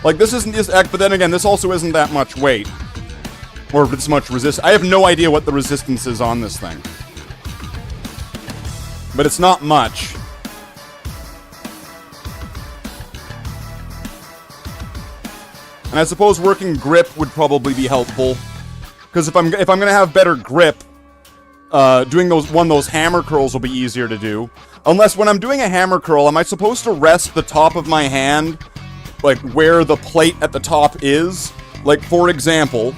Like, this isn't this, but then again, this also isn't that much weight. Or this much resist. I have no idea what the resistance is on this thing. But it's not much. And I suppose working grip would probably be helpful. Because if I'm gonna have better grip, doing those hammer curls will be easier to do. Unless when I'm doing a hammer curl, am I supposed to rest the top of my hand, like where the plate at the top is? Like, for example,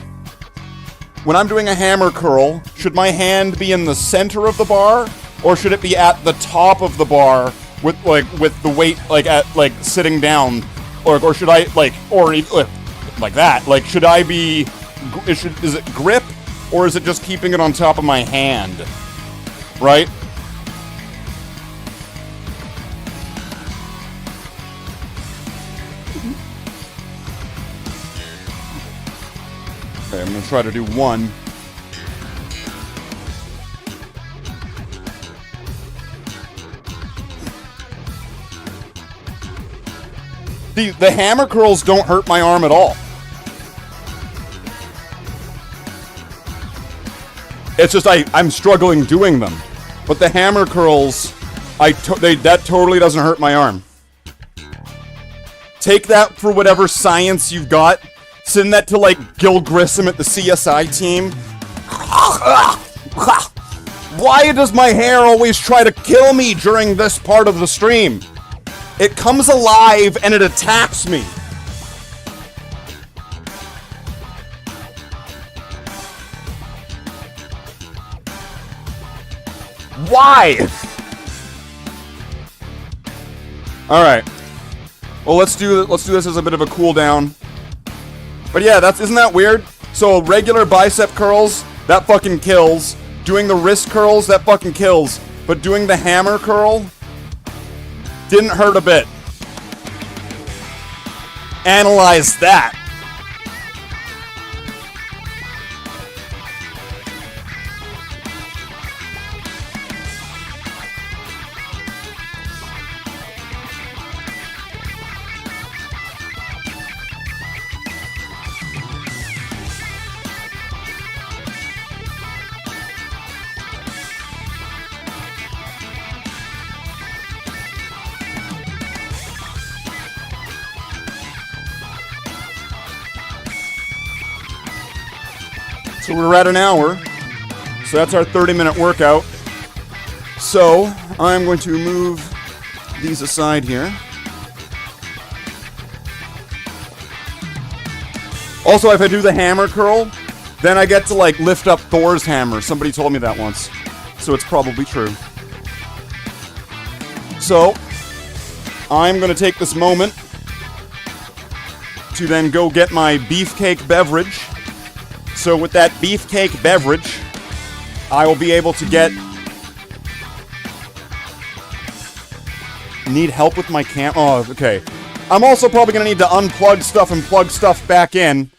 when I'm doing a hammer curl, should my hand be in the center of the bar, or should it be at the top of the bar with the weight like sitting down, or should I like that? Like, should I be? Is it grip, or is it just keeping it on top of my hand? Right? Okay, I'm gonna try to do one. The hammer curls don't hurt my arm at all. It's just I'm struggling doing them. But the hammer curls, that totally doesn't hurt my arm. Take that for whatever science you've got. Send that to, like, Gil Grissom at the CSI team. Why does my hair always try to kill me during this part of the stream? It comes alive and it attacks me. Why? All right. Well, let's do this as a bit of a cool down. But yeah, isn't that weird? So regular bicep curls, that fucking kills. Doing the wrist curls, that fucking kills. But doing the hammer curl didn't hurt a bit. Analyze that. So we're at an hour. So that's our 30-minute workout. So I'm going to move these aside here. Also, if I do the hammer curl, then I get to, like, lift up Thor's hammer. Somebody told me that once. So it's probably true. So, I'm going to take this moment to then go get my beefcake beverage. So with that beefcake beverage, I will be able to get... Need help with my cam... Oh, okay. I'm also probably going to need to unplug stuff and plug stuff back in,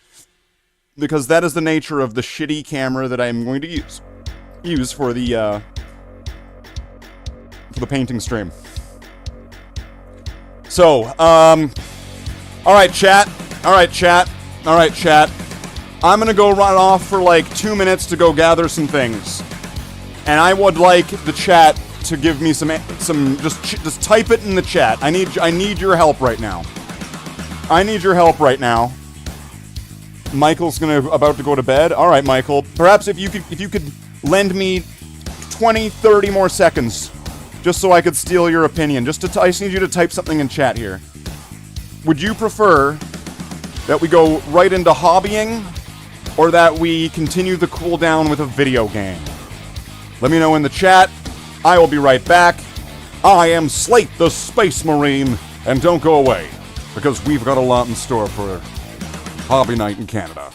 because that is the nature of the shitty camera that I'm going to use for the painting stream. So, alright, chat. Alright, chat. Alright, chat. I'm gonna go run off for like 2 minutes to go gather some things. And I would like the chat to give me some just type it in the chat. I need your help right now. I need your help right now. Michael's about to go to bed. All right, Michael. Perhaps if you could lend me 20, 30 more seconds, just so I could steal your opinion. I just need you to type something in chat here. Would you prefer that we go right into hobbying, or that we continue the cooldown with a video game? Let me know in the chat. I will be right back. I am Slate the Space Marine, and don't go away, because we've got a lot in store for Hobby Night in Canada.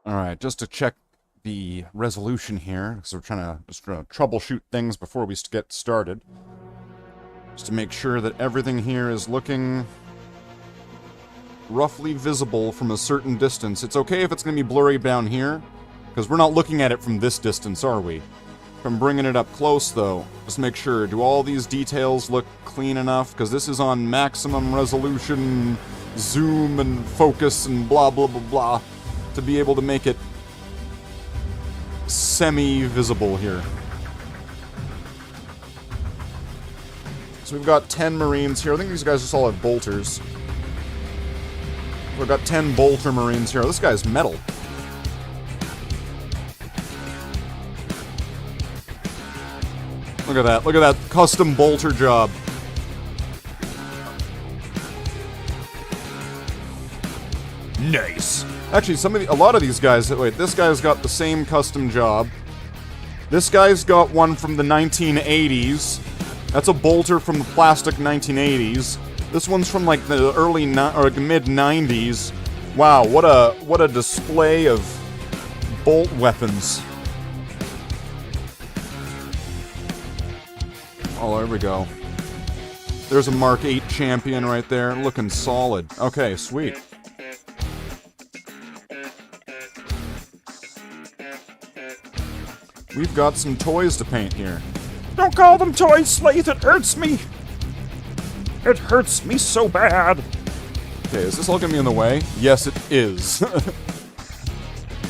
Alright, just to check the resolution here, because we're trying to troubleshoot things before we get started. Just to make sure that everything here is looking roughly visible from a certain distance. It's okay if it's going to be blurry down here, because we're not looking at it from this distance, are we? If I'm bringing it up close, though, just make sure, do all these details look clean enough? Because this is on maximum resolution, zoom, and focus, and blah, blah, blah, blah, to be able to make it semi-visible here. So we've got 10 Marines here. I think these guys just all have bolters. We've got 10 bolter Marines here. This guy's metal. Look at that. Look at that custom bolter job. Nice. Actually, a lot of these guys, wait, this guy's got the same custom job. This guy's got one from the 1980s. That's a bolter from the plastic 1980s. This one's from like the early or mid 90s. Wow, what a display of bolt weapons. Oh, there we go. There's a Mark 8 champion right there, looking solid. Okay, sweet. We've got some toys to paint here. Don't call them toys, Slate, it hurts me! It hurts me so bad! Okay, is this all gonna be in the way? Yes, it is.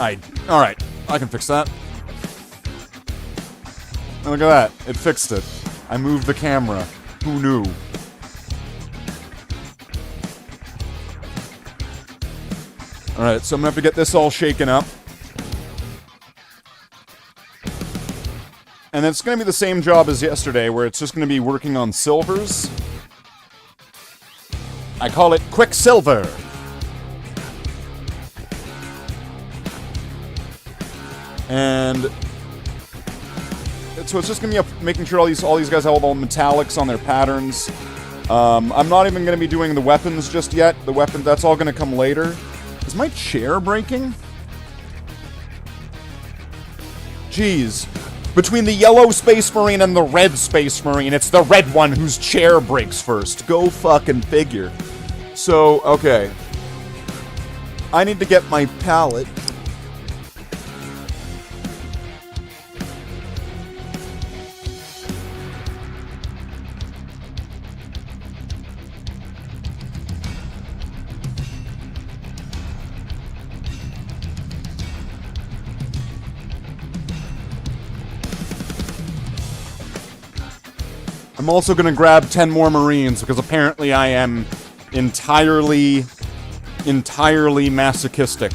Alright, I can fix that. Look at that, it fixed it. I moved the camera. Who knew? Alright, so I'm gonna have to get this all shaken up. And it's going to be the same job as yesterday, where it's just going to be working on silvers. I call it Quicksilver. And so it's just gonna be making sure all these guys have all the metallics on their patterns. I'm not even gonna be doing the weapons just yet. The weapon, that's all gonna come later. Is my chair breaking? Jeez. Between the yellow Space Marine and the red Space Marine, it's the red one whose chair breaks first. Go fucking figure. So, okay. I need to get my pallet. I'm also gonna grab 10 more Marines, because apparently I am entirely masochistic.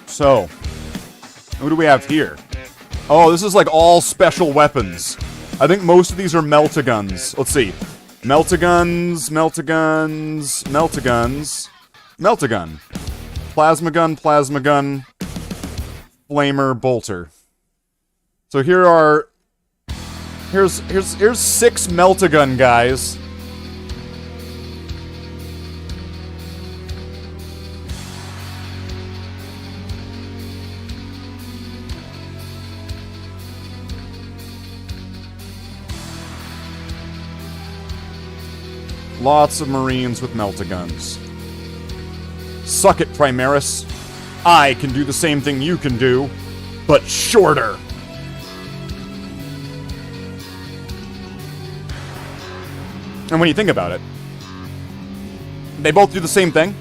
So, what do we have here? Oh, this is like all special weapons. I think most of these are Meltaguns. Let's see. Meltaguns. Meltagun. Plasma gun, flamer, bolter. So here's 6 Meltagun guys. Lots of Marines with Meltaguns. Suck it, Primaris. I can do the same thing you can do, but shorter. And when you think about it, they both do the same thing,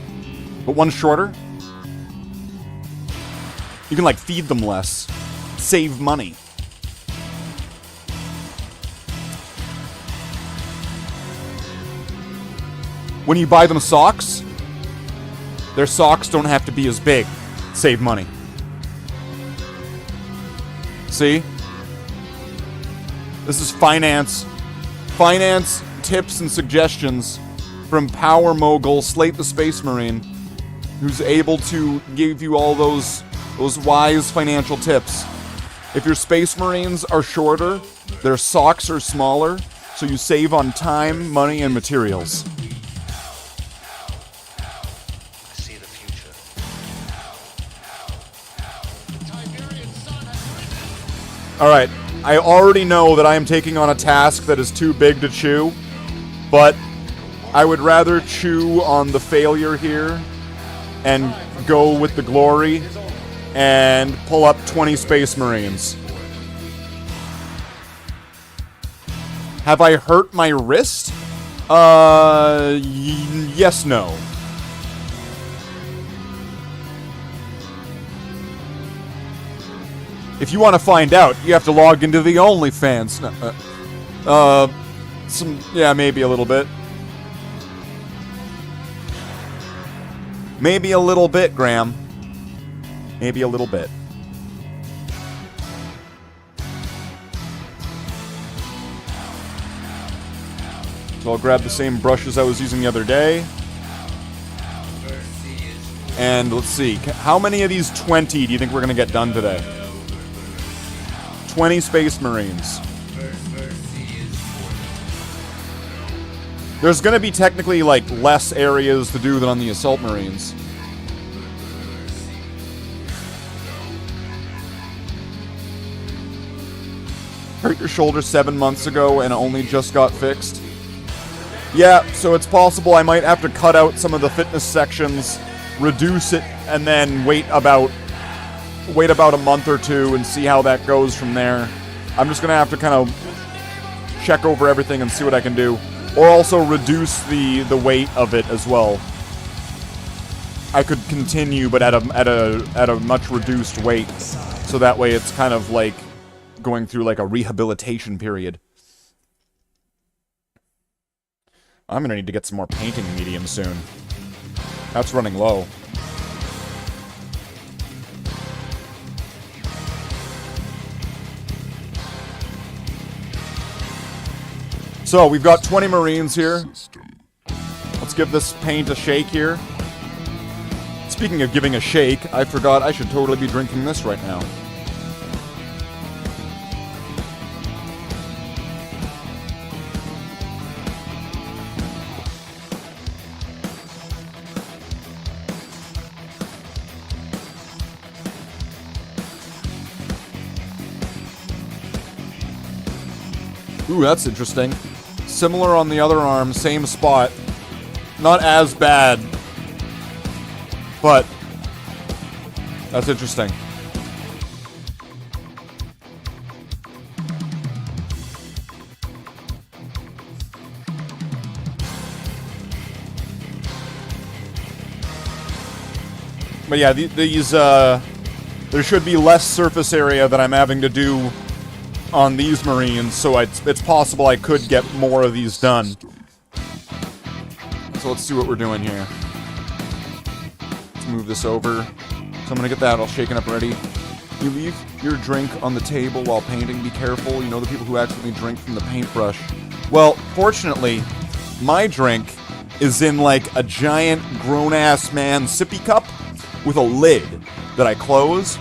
but one's shorter. You can, like, feed them less. Save money. When you buy them socks, their socks don't have to be as big. Save money. See? This is finance tips and suggestions from Power Mogul Slate the Space Marine, who's able to give you all those wise financial tips. If your Space Marines are shorter, their socks are smaller, so you save on time, money, and materials. Alright, I already know that I am taking on a task that is too big to chew, but I would rather chew on the failure here and go with the glory and pull up 20 Space Marines. Have I hurt my wrist? Yes, no. If you want to find out, you have to log into the OnlyFans. Yeah, maybe a little bit. Maybe a little bit, Graham. Maybe a little bit. So I'll grab the same brushes I was using the other day. And let's see, how many of these 20 do you think we're going to get done today? 20 Space Marines. There's gonna be technically, like, less areas to do than on the Assault Marines. Hurt your shoulder 7 months ago and only just got fixed? Yeah, so it's possible I might have to cut out some of the fitness sections, reduce it, and then wait about a month or two and see how that goes from there. I'm just gonna have to kind of check over everything and see what I can do. Or also reduce the weight of it as well. I could continue, but at a much reduced weight. So that way it's kind of like going through like a rehabilitation period. I'm gonna need to get some more painting medium soon. That's running low. So, we've got 20 Marines here. Let's give this paint a shake here. Speaking of giving a shake, I forgot I should totally be drinking this right now. Ooh, that's interesting. Similar on the other arm, same spot. Not as bad. But that's interesting. But yeah, these there should be less surface area that I'm having to do on these Marines, so it's possible I could get more of these done. So let's see what we're doing here. Let's move this over. So I'm gonna get that all shaken up ready. You leave your drink on the table while painting. Be careful. You know the people who accidentally drink from the paintbrush. Well, fortunately, my drink is in like a giant grown-ass man sippy cup with a lid that I close.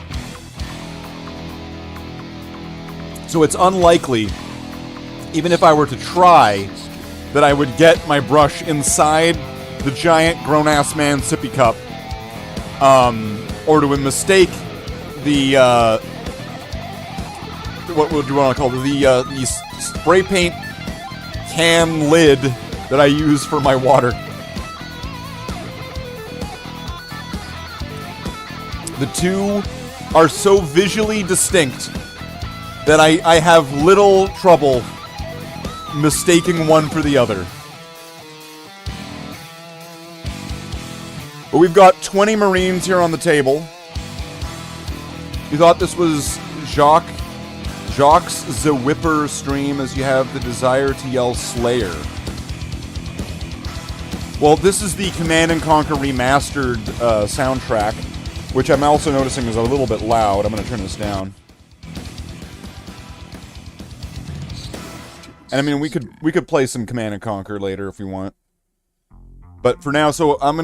So it's unlikely, even if I were to try, that I would get my brush inside the giant grown-ass man sippy cup, or to mistake the, what would you want to call it, the spray paint can lid that I use for my water. The two are so visually distinct that I have little trouble mistaking one for the other. But we've got 20 Marines here on the table. You thought this was Jacques the Whipper stream as you have the desire to yell Slayer. Well, this is the Command & Conquer Remastered soundtrack, which I'm also noticing is a little bit loud. I'm going to turn this down. And I mean, we could play some Command & Conquer later if we want. But for now, so I'm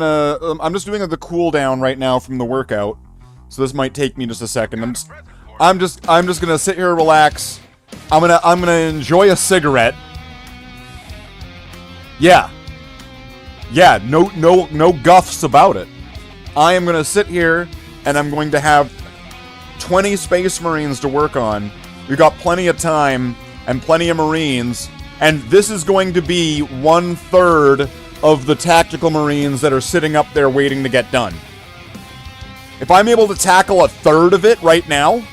just doing the cooldown right now from the workout. So this might take me just a second. I'm just gonna sit here and relax. I'm gonna enjoy a cigarette. Yeah. Yeah, no guffs about it. I am gonna sit here and I'm going to have 20 Space Marines to work on. We've got plenty of time and plenty of Marines, and this is going to be 1/3 of the tactical Marines that are sitting up there waiting to get done. If I'm able to tackle 1/3 of it right now,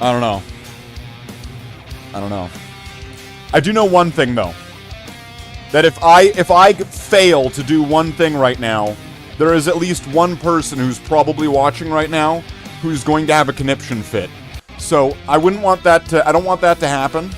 I don't know. I do know one thing though. That if I fail to do one thing right now, there is at least one person who's probably watching right now who's going to have a conniption fit. So I don't want that to happen.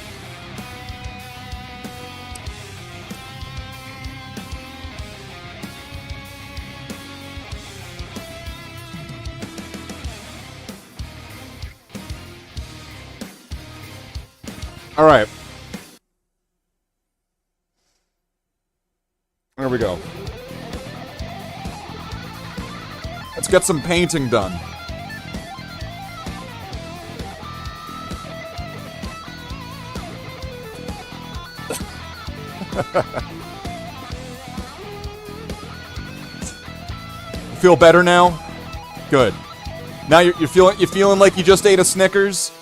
All right. There we go. Let's get some painting done. Feel better now? Good. Now you're feeling like you just ate a Snickers?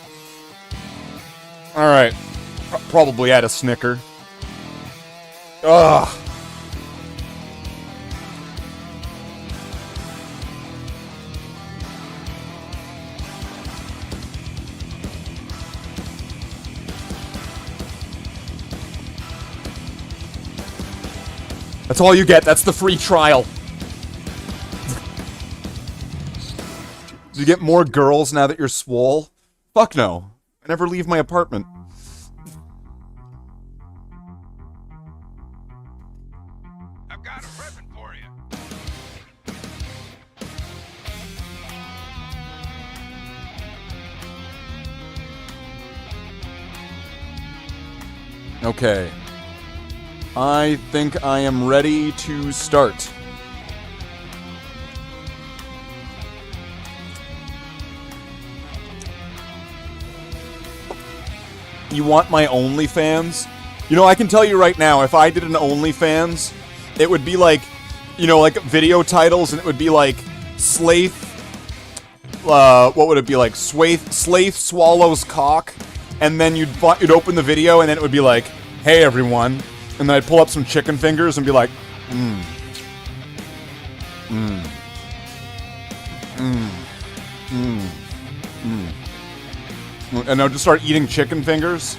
All right. Probably had a Snicker. Ugh. That's all you get. That's the free trial. Do you get more girls now that you're swole? Fuck no. I never leave my apartment. I've got a present for you. Okay. I think I am ready to start. You want my OnlyFans? You know, I can tell you right now, if I did an OnlyFans, it would be like, you know, like video titles, and it would be like, Slaith, what would it be like? Slaith swallows cock, and then you'd open the video, and then it would be like, hey everyone, and then I'd pull up some chicken fingers and be like, and I'll just start eating chicken fingers.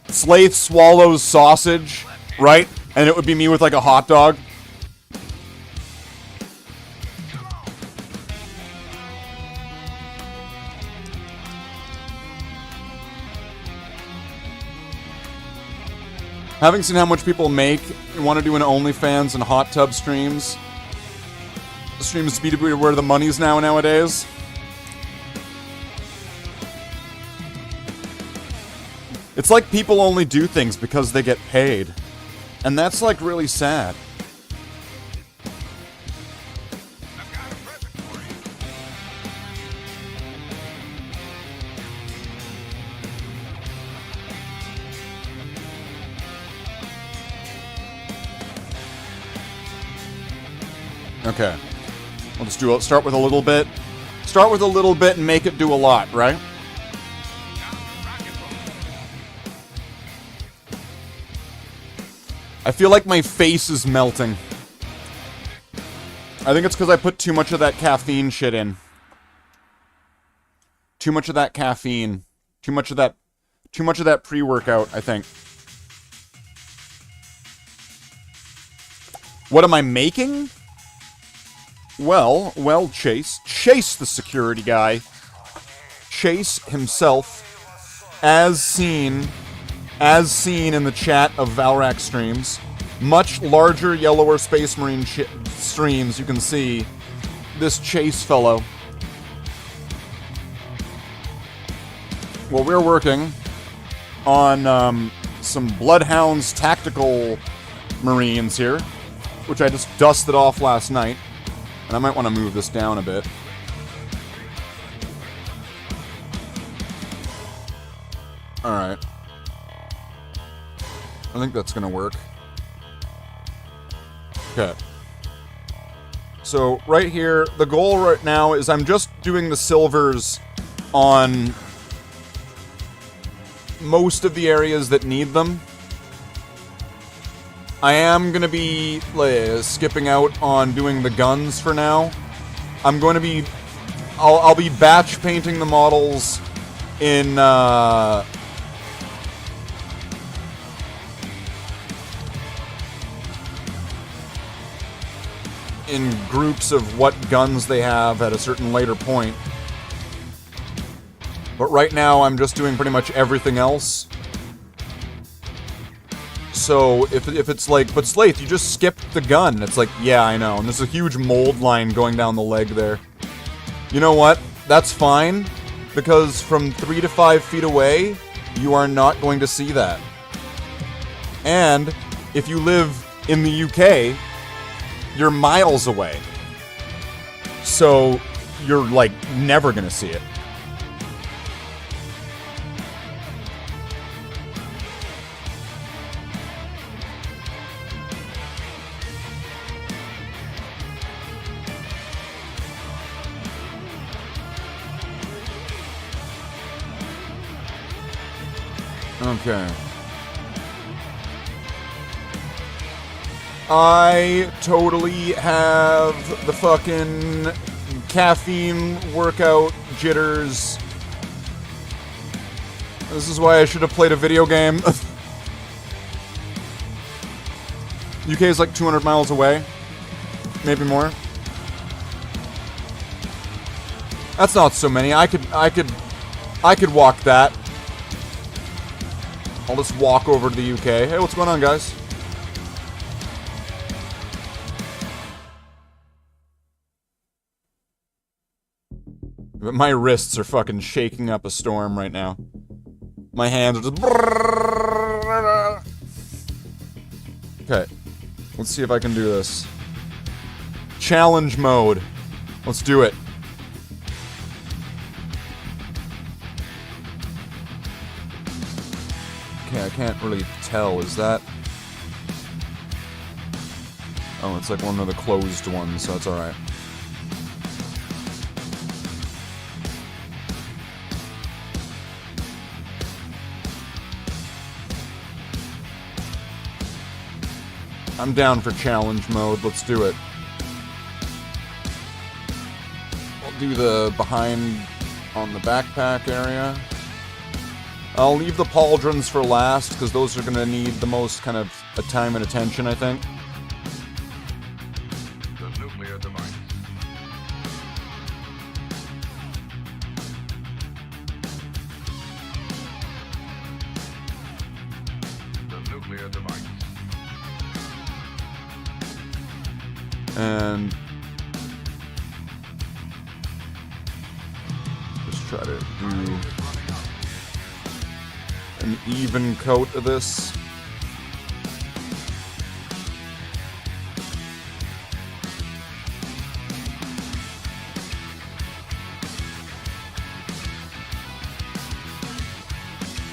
Slaith swallows sausage, right? And it would be me with like a hot dog. Having seen how much people make, you want to do an OnlyFans and hot tub streams. The streams to be where the money's nowadays. It's like people only do things because they get paid. And that's like really sad. I've got a present for you. Okay. We'll just start with a little bit. Start with a little bit and make it do a lot, right? I feel like my face is melting. I think it's because I put too much of that caffeine shit in. Too much of that caffeine. Too much of that pre-workout, I think. What am I making? Well, Chase. Chase the security guy. Chase himself, as seen in the chat of Valrak streams. Much larger, yellower Space Marine streams, you can see this Chase fellow. Well, we're working on some Bloodhounds tactical Marines here, which I just dusted off last night. And I might want to move this down a bit. Alright. I think that's gonna work. Okay. So, right here, the goal right now is I'm just doing the silvers on most of the areas that need them. I am gonna be skipping out on doing the guns for now. I'm going to be... I'll be batch painting the models in groups of what guns they have at a certain later point. But right now, I'm just doing pretty much everything else. So, if it's like, but Slaith, you just skipped the gun. It's like, yeah, I know. And there's a huge mold line going down the leg there. You know what? That's fine. Because from 3 to 5 feet away, you are not going to see that. And, if you live in the UK, you're miles away. So, you're, like, never gonna see it. Okay. I totally have the fucking caffeine workout jitters. This is why I should have played a video game. UK is like 200 miles away. Maybe more. That's not so many. I could walk that. I'll just walk over to the UK. Hey, what's going on, guys? But my wrists are fucking shaking up a storm right now. My hands are just... Okay. Let's see if I can do this. Challenge mode. Let's do it. Okay, I can't really tell. Is that... Oh, it's like one of the closed ones, so it's alright. I'm down for challenge mode. Let's do it. I'll do the behind on the backpack area. I'll leave the pauldrons for last, because those are going to need the most kind of time and attention, I think. The nuclear device. The nuclear device. And just try to do an even coat of this.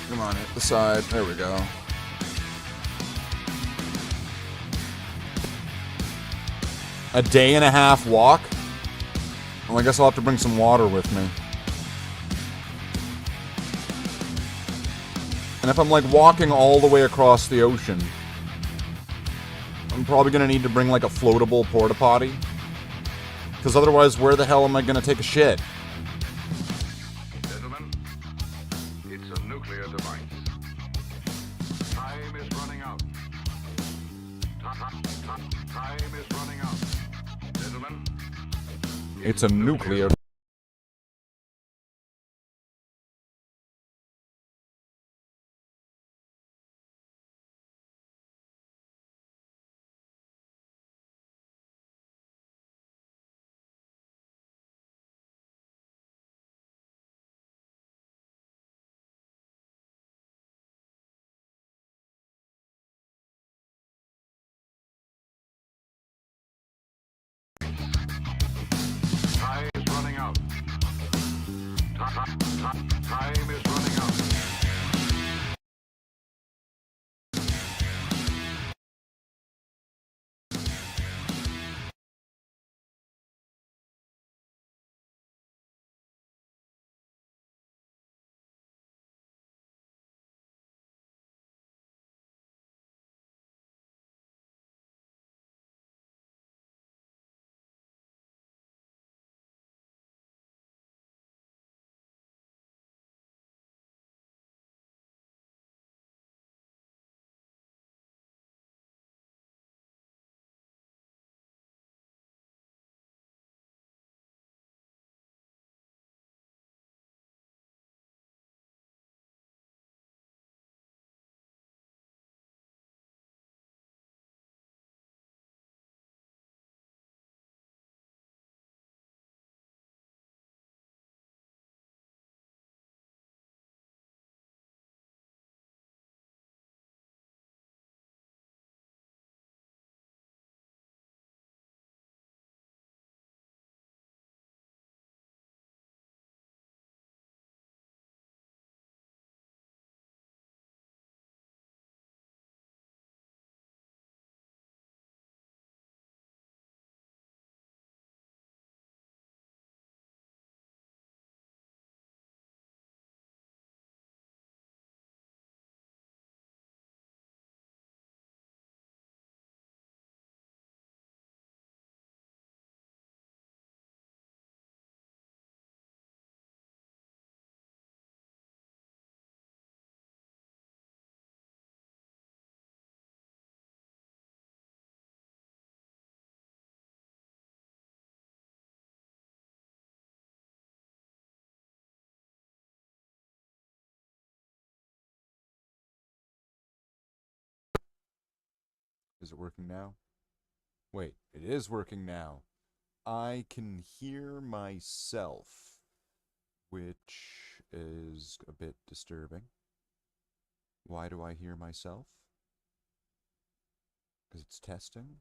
Come on, hit the side. There we go. A day and a half walk? Well, I guess I'll have to bring some water with me. And if I'm like walking all the way across the ocean, I'm probably gonna need to bring like a floatable porta potty. Because otherwise, where the hell am I gonna take a shit? Gentlemen, it's a nuclear device. Time is running out. Time is running out. Gentlemen, It's a nuclear. time is running Is it working now? Wait, it is working now. I can hear myself, which is a bit disturbing. Why do I hear myself? Because it's testing?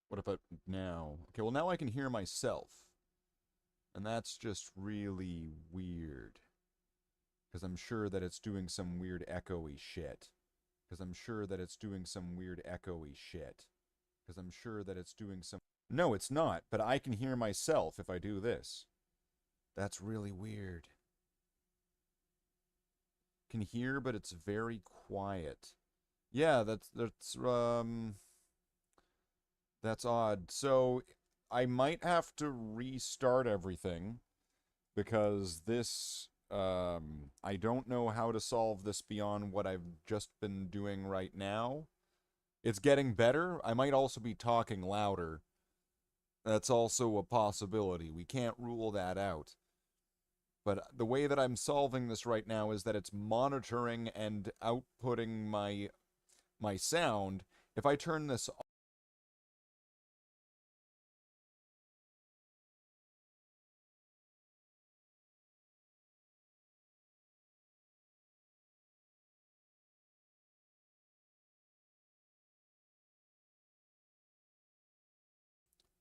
What about now? Okay, well now I can hear myself. And that's just really weird. Because I'm sure that it's doing some weird echoey shit. Because I'm sure that it's doing some weird echoey shit. Because I'm sure that it's doing some... No, it's not, but I can hear myself if I do this. That's really weird. Can hear, but it's very quiet. Yeah, that's odd. So, I might have to restart everything, because this, I don't know how to solve this beyond what I've just been doing right now. It's getting better. I might also be talking louder. That's also a possibility. We can't rule that out. But the way that I'm solving this right now is that it's monitoring and outputting my sound. If I turn this off,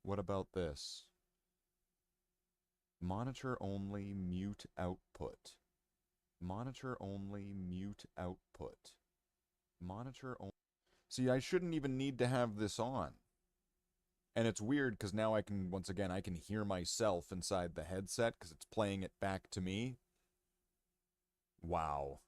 what about this? Monitor only, mute output. Monitor only, mute output. Monitor only. See, I shouldn't even need to have this on. And it's weird because now I can, once again, I can hear myself inside the headset because it's playing it back to me. Wow.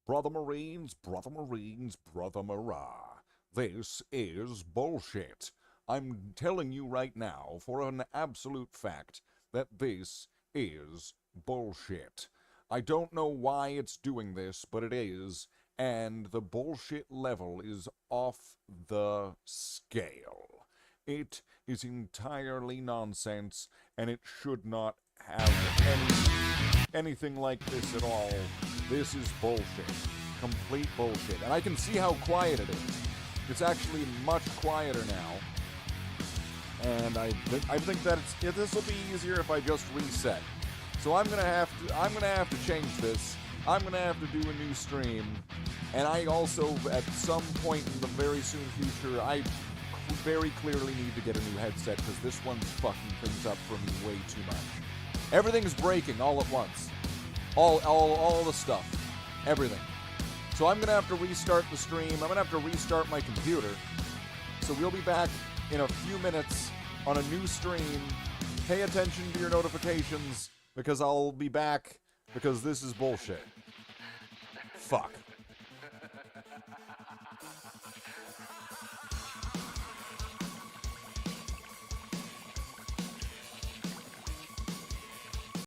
Brother Marines, Brother Marines, Brother Marah. This is bullshit. I'm telling you right now, for an absolute fact, that this is bullshit. I don't know why it's doing this, but it is, and the bullshit level is off the scale. It is entirely nonsense, and it should not have anything like this at all. This is bullshit. Complete bullshit. And I can see how quiet it is. It's actually much quieter now. And I think that this will be easier if I just reset. So I'm gonna have to change this. I'm gonna have to do a new stream. And I also, at some point in the very soon future, I very clearly need to get a new headset because this one's fucking things up for me way too much. Everything's breaking all at once. All the stuff. Everything. So I'm gonna have to restart the stream. I'm gonna have to restart my computer. So we'll be back in a few minutes on a new stream. Pay attention to your notifications because I'll be back because this is bullshit. Fuck.